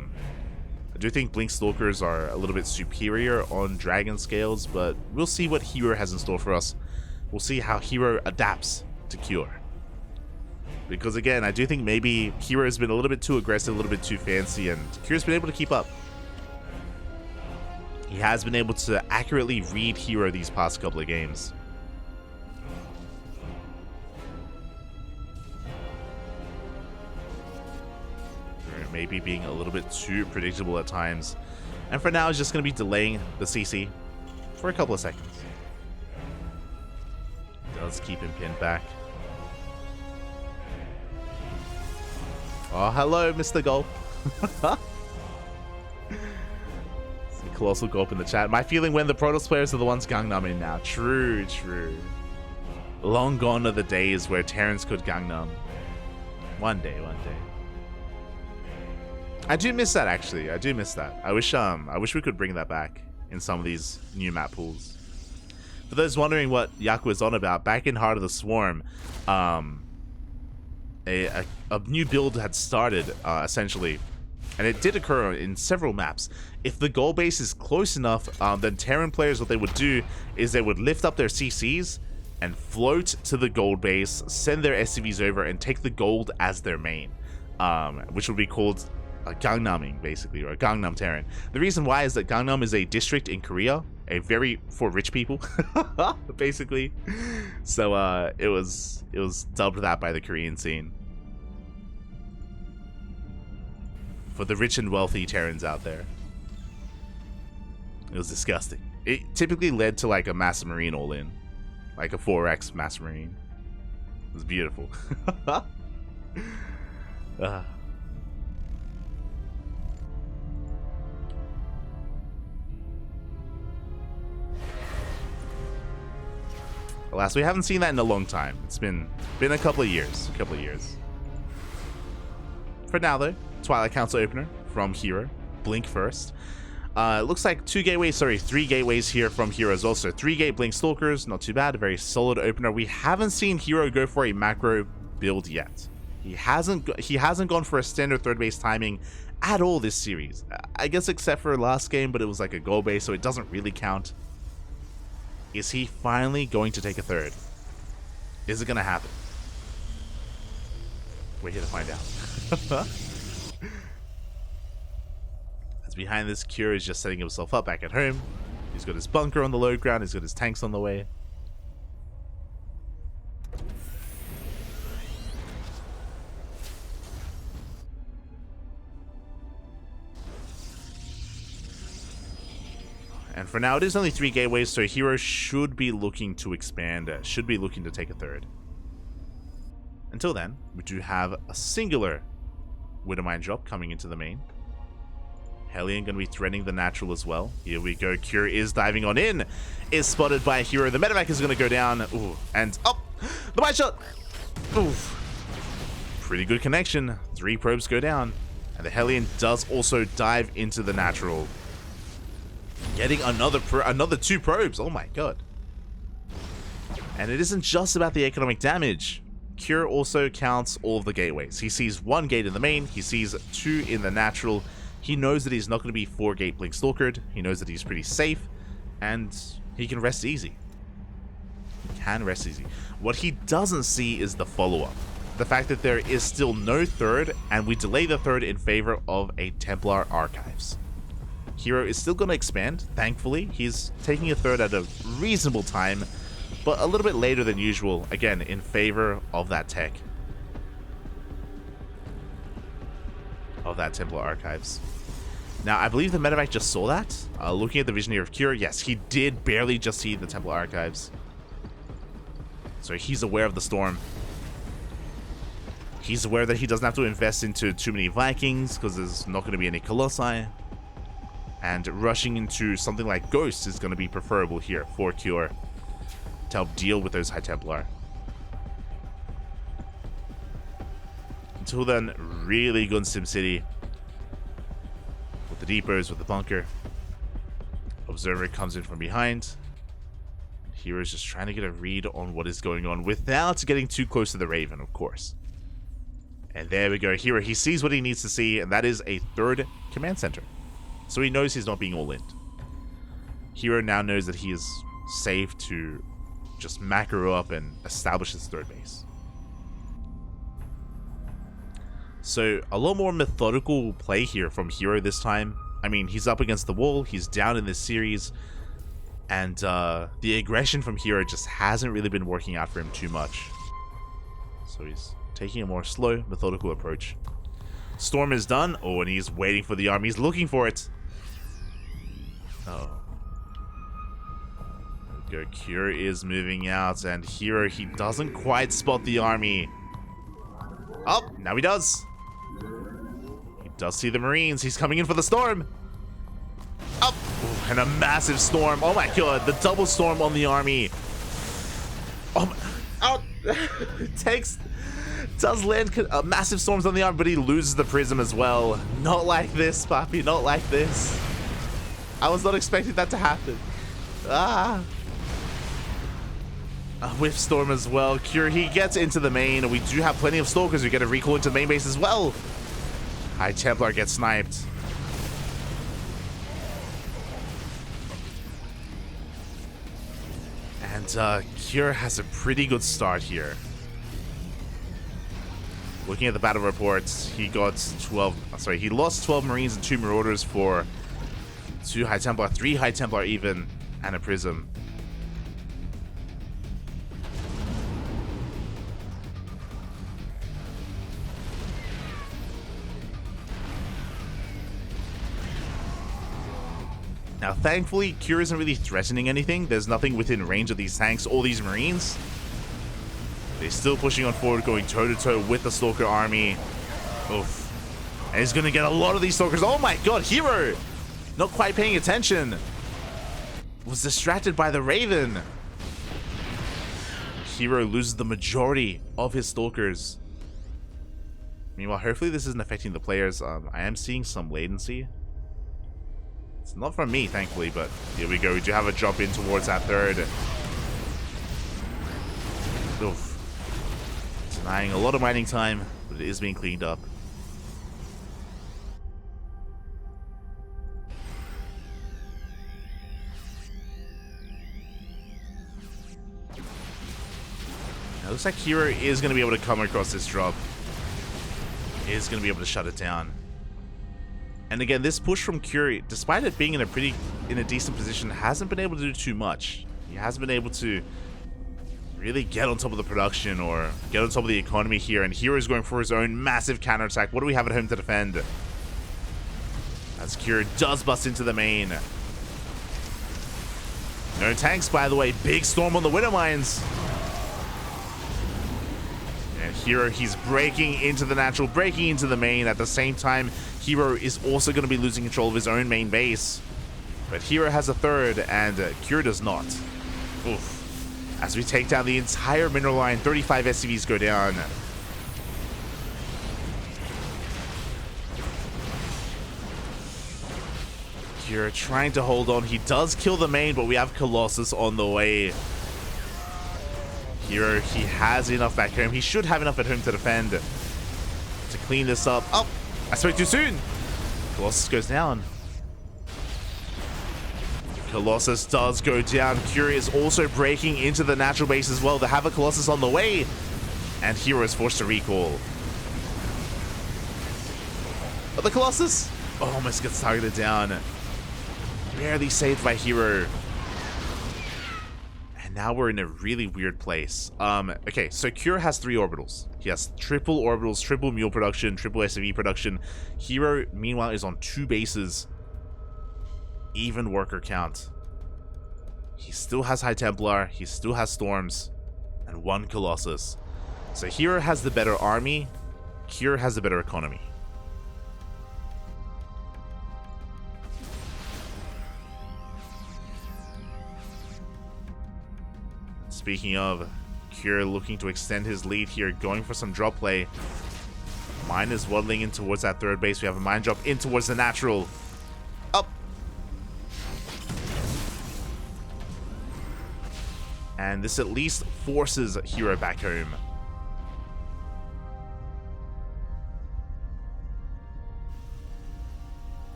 do think Blink Stalkers are a little bit superior on Dragon scales, but we'll see what herO has in store for us. We'll see how herO adapts to Cure. Because again, I do think maybe herO has been a little bit too aggressive, a little bit too fancy, and Cure's been able to keep up. He has been able to accurately read herO these past couple of games. Maybe being a little bit too predictable at times. And for now, it's just going to be delaying the CC for a couple of seconds. Does keep him pinned back. Oh, hello, Mr. Gulp. Colossal Gulp in the chat. My feeling when the Protoss players are the ones Gangnam in now. True, true. Long gone are the days where Terrans could Gangnam. One day, one day. I do miss that, actually. I do miss that. I wish we could bring that back in some of these new map pools. For those wondering what Yaku is on about, back in Heart of the Swarm, a new build had started, essentially, and it did occur in several maps. If the goal base is close enough, then Terran players, what they would do is they would lift up their CCs and float to the gold base, send their SCVs over, and take the gold as their main, which would be called Gangnaming, basically, or a Gangnam Terran. The reason why is that Gangnam is a district in Korea, for rich people, basically. So it was dubbed that by the Korean scene. For the rich and wealthy Terrans out there. It was disgusting. It typically led to like a Master Marine all-in. Like a 4x Master Marine. It was beautiful. Alas, we haven't seen that in a long time. It's been a couple of years. For now, though, Twilight Council opener from herO. Blink first. It looks like 3 gateways here from herO as well. So 3 gate Blink Stalkers, not too bad. A very solid opener. We haven't seen herO go for a macro build yet. He hasn't gone for a standard third base timing at all this series. I guess except for last game, but it was like a goal base, so it doesn't really count. Is he finally going to take a third? Is it going to happen? We're here to find out. As behind this, Cure is just setting himself up back at home. He's got his bunker on the low ground. He's got his tanks on the way. And for now, it is only 3 gateways, so herO should be looking to expand, should be looking to take a third. Until then, we do have a singular Widowmine drop coming into the main. Hellion going to be threatening the natural as well. Here we go. Cure is diving on in. Is spotted by herO. The medevac is going to go down. Ooh, and up. The wide shot. Oof. Pretty good connection. 3 probes go down. And the Hellion does also dive into the natural. Getting another 2 probes. Oh my god. And it isn't just about the economic damage. Cure also counts all of the gateways. He sees 1 gate in the main. He sees 2 in the natural. He knows that he's not going to be 4 gate Blink Stalkered. He knows that he's pretty safe. And he can rest easy. He can rest easy. What he doesn't see is the follow-up. The fact that there is still no third, and we delay the third in favor of a Templar Archives. herO is still going to expand, thankfully. He's taking a third at a reasonable time, but a little bit later than usual, again, in favor of that tech. Of that Templar Archives. Now, I believe the medevac just saw that. Looking at the vision here of Cure, yes, he did barely just see the Templar Archives. So he's aware of the storm. He's aware that he doesn't have to invest into too many Vikings, because there's not going to be any Colossi. And rushing into something like Ghost is going to be preferable here for Cure to help deal with those High Templar. Until then, really good SimCity. With the depots, with the bunker. Observer comes in from behind. hero's just trying to get a read on what is going on without getting too close to the Raven, of course. And there we go. hero, he sees what he needs to see, and that is a third command center. So he knows he's not being all in. hero now knows that he is safe to just macro up and establish his third base. So a lot more methodical play here from hero this time. I mean, he's up against the wall, he's down in this series, and the aggression from hero just hasn't really been working out for him too much. So he's taking a more slow, methodical approach. Storm is done. Oh, and he's waiting for the army. He's looking for it. Oh. There we go. Cure is moving out, and hero, he doesn't quite spot the army. Oh, now he does. He does see the Marines. He's coming in for the storm. Up. Oh, and a massive storm. Oh my god, the double storm on the army. Oh my. Oh. Does land massive storms on the arm, but he loses the prism as well. Not like this, Papi. Not like this. I was not expecting that to happen. Ah. A whiff storm as well. Cure, he gets into the main. We do have plenty of stalkers. We get a recall into the main base as well. High Templar gets sniped. And Cure has a pretty good start here. Looking at the battle reports, he lost 12 Marines and 2 Marauders for 2 High Templar, 3 High Templar even, and a Prism. Now, thankfully, Cure isn't really threatening anything. There's nothing within range of these tanks or these Marines. They're still pushing on forward, going toe-to-toe with the Stalker army. Oof. And he's going to get a lot of these Stalkers. Oh my god, hero! Not quite paying attention. Was distracted by the Raven. Hero loses the majority of his Stalkers. Meanwhile, hopefully this isn't affecting the players. I am seeing some latency. It's not from me, thankfully, but here we go. We do have a drop in towards that third. Oof. Denying a lot of mining time, but it is being cleaned up. Now, it looks like hero is going to be able to come across this drop. Is going to be able to shut it down. And again, this push from Cure, despite it being in a decent position, hasn't been able to do too much. He hasn't been able to really get on top of the production or get on top of the economy here. And Hero is going for his own massive counterattack. What do we have at home to defend? As Cure does bust into the main. No tanks, by the way. Big storm on the Widow Mines. And Hero, he's breaking into the natural, breaking into the main. At the same time, Hero is also going to be losing control of his own main base. But Hero has a third, and Cure does not. Oof. As we take down the entire mineral line, 35 SCVs go down. Cure trying to hold on. He does kill the main, but we have Colossus on the way. Hero, he has enough back home. He should have enough at home to defend. To clean this up. Oh, I spoke too soon. Colossus goes down. Colossus does go down. Cure is also breaking into the natural base as well. They have a Colossus on the way. And Hero is forced to recall. But the Colossus almost gets targeted down. Barely saved by Hero. And now we're in a really weird place. Okay, so Cure has 3 orbitals. He has triple orbitals, triple mule production, triple SCV production. Hero, meanwhile, is on 2 bases. Even worker count. He still has High Templar, he still has Storms, and 1 Colossus. So Hero has the better army, Cure has the better economy. Speaking of, Cure looking to extend his lead here, going for some drop play. Mine is waddling in towards that third base. We have a mine drop in towards the natural. Up. And this at least forces herO back home.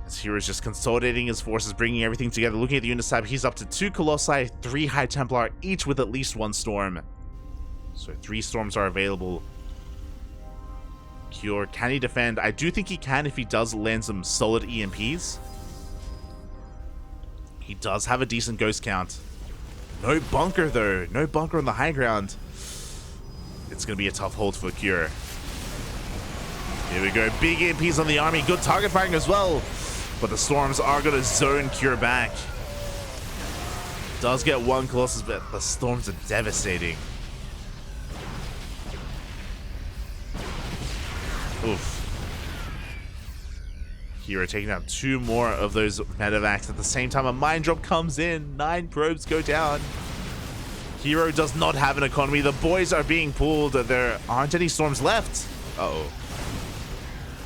As herO's just consolidating his forces, bringing everything together. Looking at the unit type, he's up to 2 Colossi, 3 High Templar, each with at least 1 Storm. So 3 Storms are available. Cure, can he defend? I do think he can if he does land some solid EMPs. He does have a decent ghost count. No bunker though. No bunker on the high ground. It's going to be a tough hold for Cure. Here we go. Big EMPs on the army. Good target firing as well. But the Storms are going to zone Cure back. Does get 1 Colossus, but the Storms are devastating. Oof. herO taking out 2 more of those medevacs. At the same time, a mine drop comes in. 9 probes go down. herO does not have an economy. The boys are being pulled. There aren't any Storms left. Uh-oh.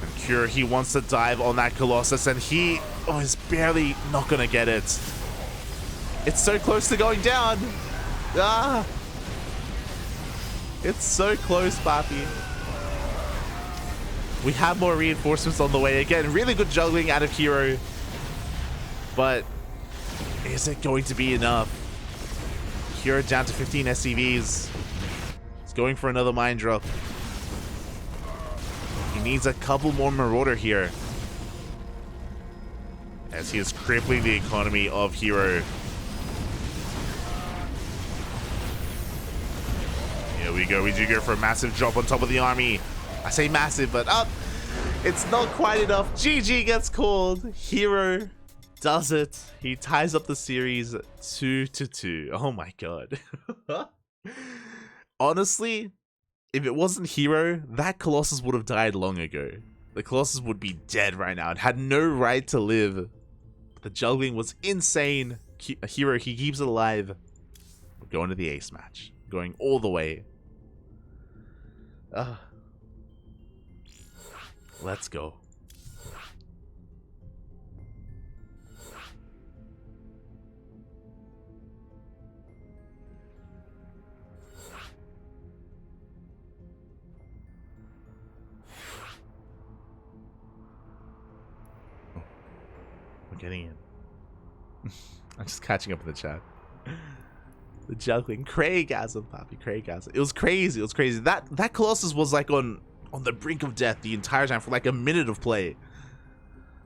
And Cure, he wants to dive on that Colossus, and he is barely not going to get it. It's so close to going down. Ah! It's so close, Papi. We have more reinforcements on the way. Again, really good juggling out of herO. But is it going to be enough? herO down to 15 SCVs. He's going for another mine drop. He needs a couple more Marauder here, as he is crippling the economy of herO. Here we go. We do go for a massive drop on top of the army. I say massive, but it's not quite enough. GG gets called. herO does it. He ties up the series 2-2. Oh my god. Honestly, if it wasn't herO, that Colossus would have died long ago. The Colossus would be dead right now. It had no right to live. The juggling was insane. herO, he keeps it alive. We're going to the ace match. Going all the way. Let's go. We're getting in. I'm just catching up in the chat. The juggling. Craigasm, Papi. Craigasm. It was crazy. It was crazy. That Colossus was like on the brink of death the entire time for like a minute of play.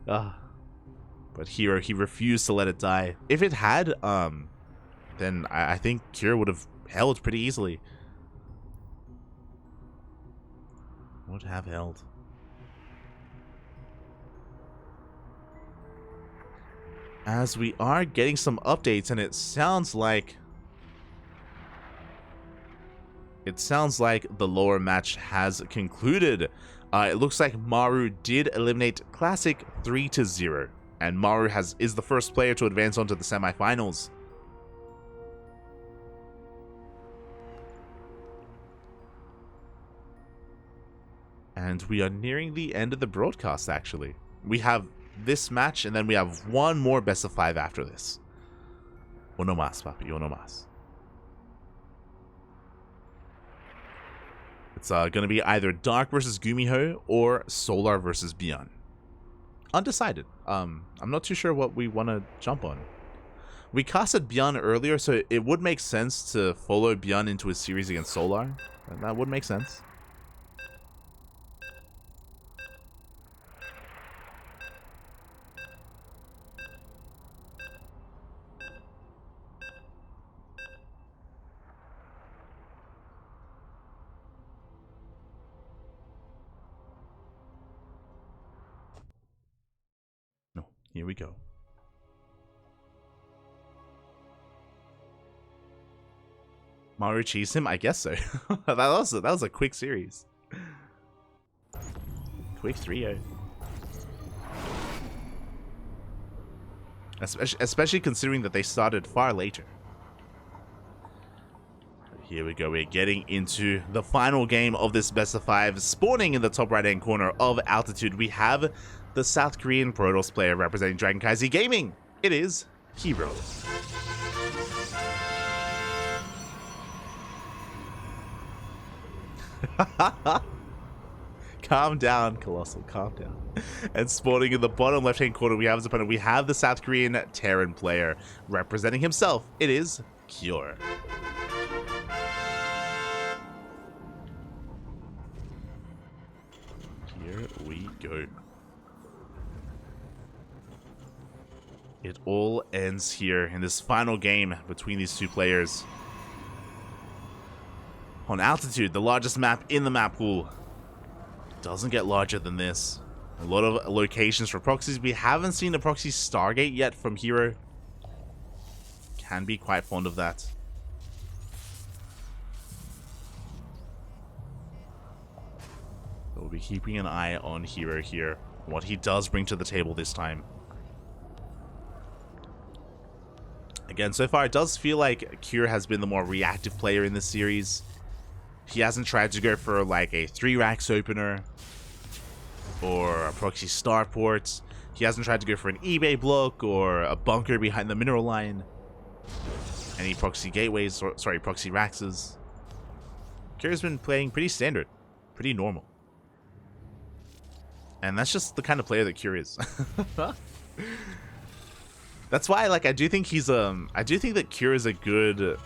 But herO, he refused to let it die. If it had, then I think Cure would have held pretty easily. Would have held. As we are getting some updates, and it sounds like the lower match has concluded. It looks like Maru did eliminate Classic 3-0, and Maru is the first player to advance onto the semifinals. And we are nearing the end of the broadcast, actually. We have this match, and then we have one more best of 5 after this. Uno más, papi, uno más. It's going to be either Dark versus Gumiho or Solar versus Beyond. Undecided. I'm not too sure what we want to jump on. We casted Beyond earlier, so it would make sense to follow Beyond into a series against Solar. That would make sense. Here we go. Maru cheese him? I guess so. that was a quick series. Quick 3-0. Especially considering that they started far later. Here we go. We're getting into the final game of this best of 5. Spawning in the top right hand corner of Altitude, we have the South Korean Protoss player representing Dragon Kaiser Gaming. It is herO. Calm down, Colossal, calm down. And spawning in the bottom left-hand corner, we have his opponent. We have the South Korean Terran player representing himself. It is Cure. Here we go. It all ends here in this final game between these two players. On Altitude, the largest map in the map pool. Doesn't get larger than this. A lot of locations for proxies. We haven't seen a proxy Stargate yet from herO. Can be quite fond of that. We'll be keeping an eye on herO here. What he does bring to the table this time. Again, so far it does feel like Cure has been the more reactive player in this series. He hasn't tried to go for like a 3-racks opener or a proxy starport. He hasn't tried to go for an eBay block or a bunker behind the mineral line. Any proxy gateways, or sorry, proxy raxes. Cure's been playing pretty standard, pretty normal. And that's just the kind of player that Cure is. That's why, like, I do think that Cure is a good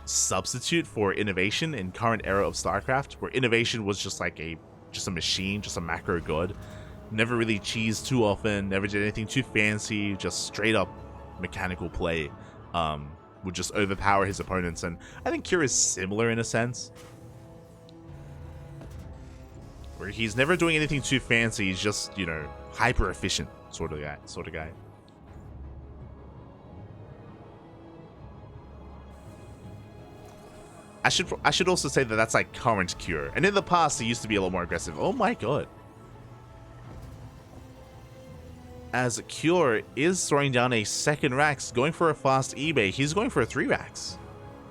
substitute for innovation in current era of StarCraft, where innovation was just like a machine, just a macro god. Never really cheesed too often, never did anything too fancy, just straight up mechanical play. Would just overpower his opponents, and I think Cure is similar in a sense. Where he's never doing anything too fancy, he's just, you know, hyper efficient sort of guy. I should also say that that's like current Cure. And in the past, he used to be a lot more aggressive. Oh my god. As Cure is throwing down a 2nd racks, going for a fast eBay. He's going for a 3 racks.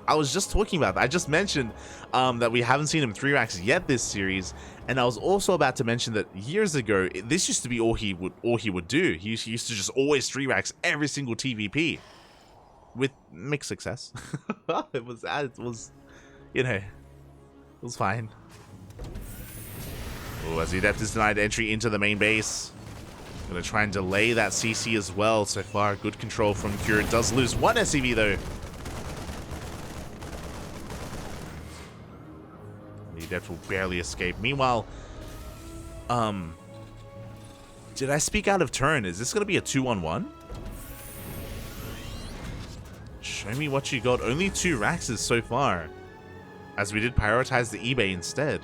I was just talking about that. I just mentioned that we haven't seen him 3 racks yet this series. And I was also about to mention that years ago, this used to be all he would do. He used to just always 3 racks every single TVP. With mixed success. It was you know, it was fine. Oh, as the Adept is denied entry into the main base. Gonna try and delay that CC as well. So far, good control from Cure. Does lose 1 SCV though. The Adept will barely escape. Meanwhile, did I speak out of turn? Is this gonna be a 2-on-1? Show me what you got. Only 2 Raxes so far, as we did prioritize the eBay instead.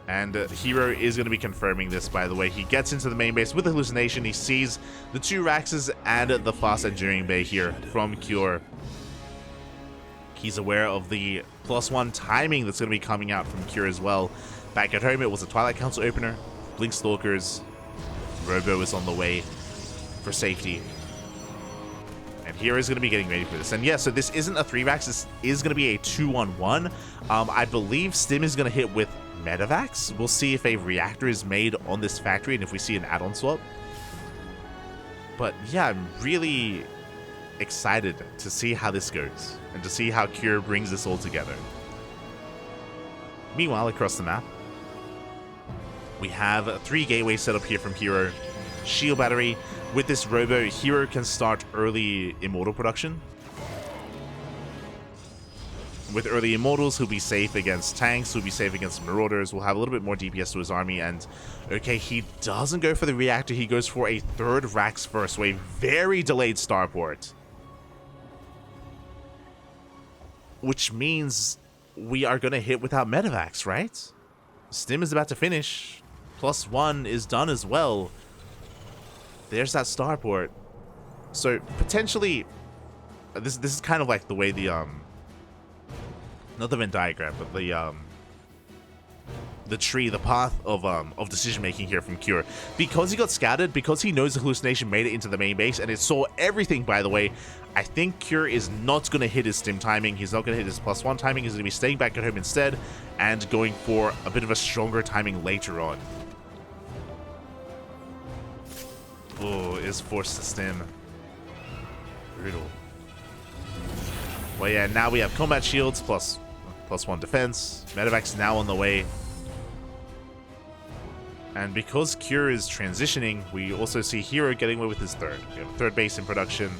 And herO is going to be confirming this, by the way. He gets into the main base with the hallucination. He sees the 2 Raxes and the fast engineering bay here from Cure. He's aware of the +1 timing that's going to be coming out from Cure as well. Back at home, it was a Twilight Council opener. Blink Stalkers. Robo is on the way for safety. And herO is going to be getting ready for this. And yeah, so this isn't a 3-racks. This is going to be a 2-on-1. I believe Stim is going to hit with Medivacs. We'll see if a reactor is made on this factory and if we see an add-on swap. But yeah, I'm really excited to see how this goes and to see how Cure brings this all together. Meanwhile, across the map, we have 3 gateways set up here from herO. Shield battery. With this robo, herO can start early immortal production. With early immortals, he'll be safe against tanks, he'll be safe against marauders, we'll have a little bit more DPS to his army, and okay, he doesn't go for the reactor, he goes for a 3rd Rax first, so a very delayed starport. Which means we are going to hit without Medivacs, right? Stim is about to finish, +1 is done as well. There's that starport. So potentially, this is kind of like the way the not the Venn diagram, but the tree, the path of decision making here from Cure. Because he got scattered, because he knows the hallucination made it into the main base, and it saw everything. By the way, I think Cure is not going to hit his Stim timing. He's not going to hit his +1 timing. He's going to be staying back at home instead, and going for a bit of a stronger timing later on. Oh, is forced to Stim. Brutal. But yeah, now we have combat shields plus +1 defense. Medevac's now on the way. And because Cure is transitioning, we also see herO getting away with his third. We have a third base in production.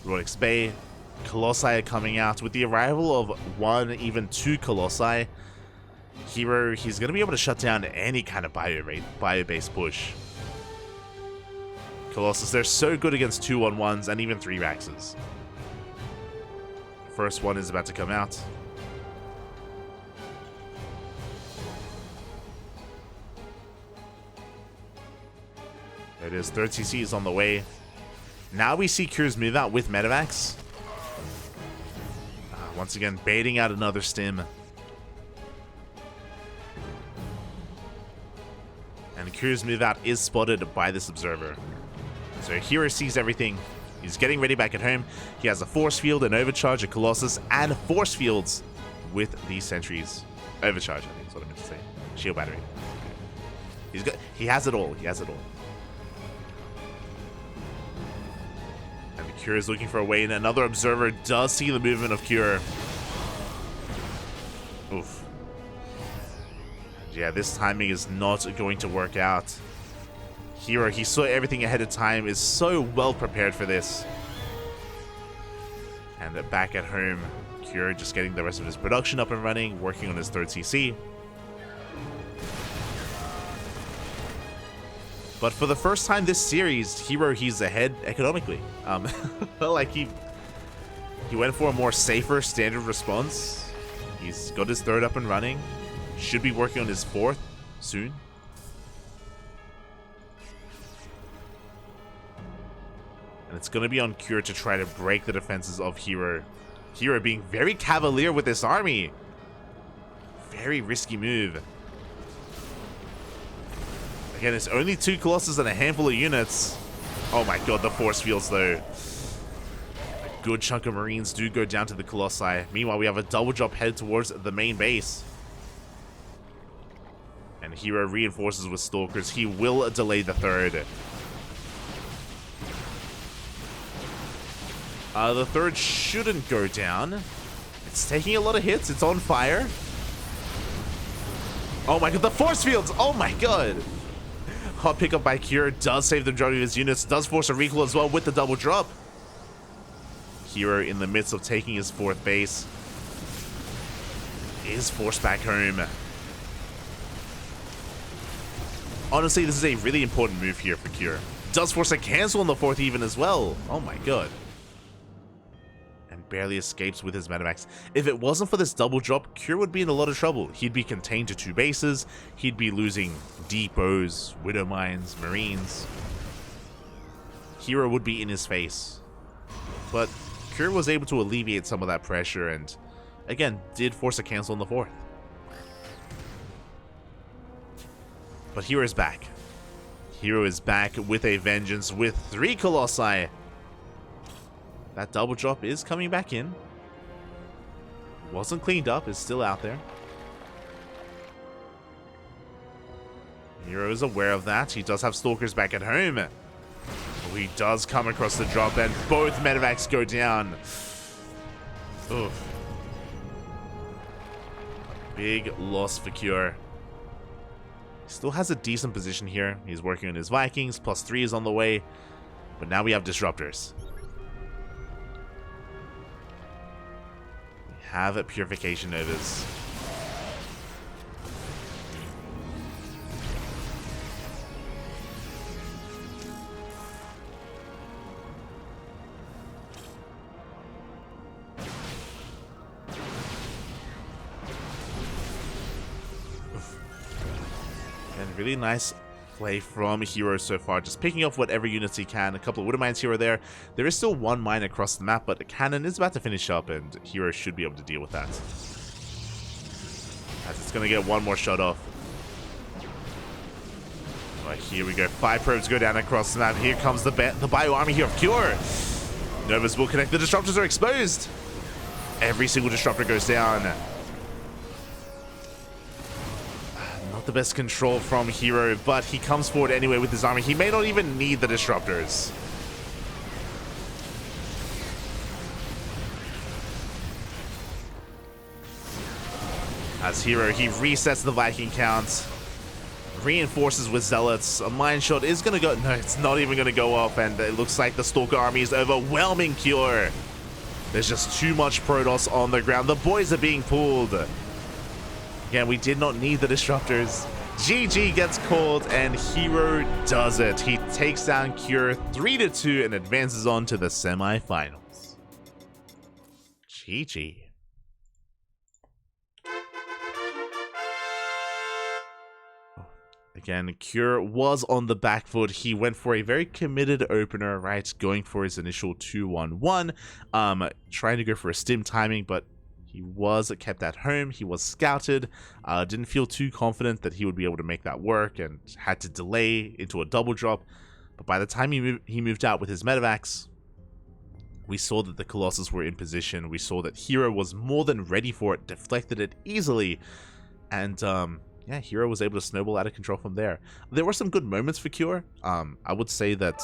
Rodix Bay. Colossi are coming out. With the arrival of 1, even 2 Colossi, herO, he's going to be able to shut down any kind of bio-base push. Colossus, they're so good against 2-on-1s and even 3-Raxes. First one is about to come out. There it is. Third CC is on the way. Now we see Cure's move out with Medevacs. Once again, baiting out another stim. And Cure's move out is spotted by this observer. So herO sees everything. He's getting ready back at home. He has a force field, an overcharge, a Colossus, and force fields with these sentries. Overcharge, I think is what I meant to say. Shield battery. He has it all. He has it all. And Cure is looking for a way in. Another observer does see the movement of Cure. Oof. Yeah, this timing is not going to work out. herO, he saw everything ahead of time, is so well prepared for this. And back at home, Cure just getting the rest of his production up and running, working on his third CC. But for the first time this series, herO, he's ahead economically. Like he went for a more safer standard response. He's got his third up and running. Should be working on his fourth soon. And it's going to be on Cure to try to break the defenses of herO. herO being very cavalier with this army. Very risky move. Again, it's only 2 Colossus and a handful of units. Oh my god, the force fields though. A good chunk of Marines do go down to the Colossi. Meanwhile, we have a double drop head towards the main base. And herO reinforces with Stalkers. He will delay the third. The third shouldn't go down. It's taking a lot of hits. It's on fire. Oh my god, the force fields! Oh my god! Hot pickup by Cure does save the majority of his units. Does force a recall as well with the double drop. herO in the midst of taking his fourth base is forced back home. Honestly, this is a really important move here for Cure. Does force a cancel on the fourth even as well. Oh my god. And barely escapes with his Medivacs. If it wasn't for this double drop, Cure would be in a lot of trouble. He'd be contained to 2 bases. He'd be losing depots, widow mines, marines. herO would be in his face. But Cure was able to alleviate some of that pressure and, again, did force a cancel on the fourth. But herO is back. herO is back with a vengeance with 3 Colossi. That double drop is coming back in. Wasn't cleaned up, is still out there. herO is aware of that. He does have Stalkers back at home. He does come across the drop and both Medivacs go down. Oof. Big loss for Cure. Still has a decent position here. He's working on his Vikings. +3 is on the way. But now we have Disruptors. We have Purification Novas. Really nice play from herO so far, just picking off whatever units he can. A couple of Widow Mines here or there. There is still 1 mine across the map, but the cannon is about to finish up, and herO should be able to deal with that. As it's going to get 1 more shot off. Right, here we go. 5 probes go down across the map. Here comes the bio army here of Cure. Novas will connect. The Disruptors are exposed. Every single Disruptor goes down. The best control from herO, but he comes forward anyway with his army. He may not even need the Disruptors. As herO, he resets the Viking count, reinforces with Zealots. A Mind Shot is going to go... No, it's not even going to go off, and it looks like the Stalker army is overwhelming Cure. There's just too much Protoss on the ground. The boys are being pulled. Again, we did not need the Disruptors. GG gets called, and herO does it. He takes down Cure 3-2 and advances on to the semifinals. GG. Again, Cure was on the back foot. He went for a very committed opener, right? Going for his initial 2-1-1. Trying to go for a stim timing, but he was kept at home. He was scouted. Didn't feel too confident that he would be able to make that work and had to delay into a double drop. But by the time he moved out with his medevacs, we saw that the Colossus were in position. We saw that herO was more than ready for it, deflected it easily, and yeah, herO was able to snowball out of control from there. There were some good moments for Cure. I would say that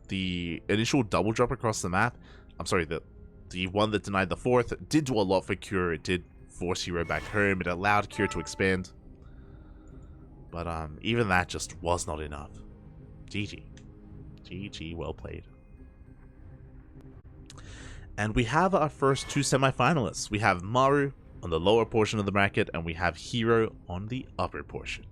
the initial double drop across the map, I'm sorry, the one that denied the fourth, did do a lot for Cure. It did force herO back home. It allowed Cure to expand. But even that just was not enough. GG. GG, well played. And we have our first two semifinalists. We have Maru on the lower portion of the bracket, and we have herO on the upper portion.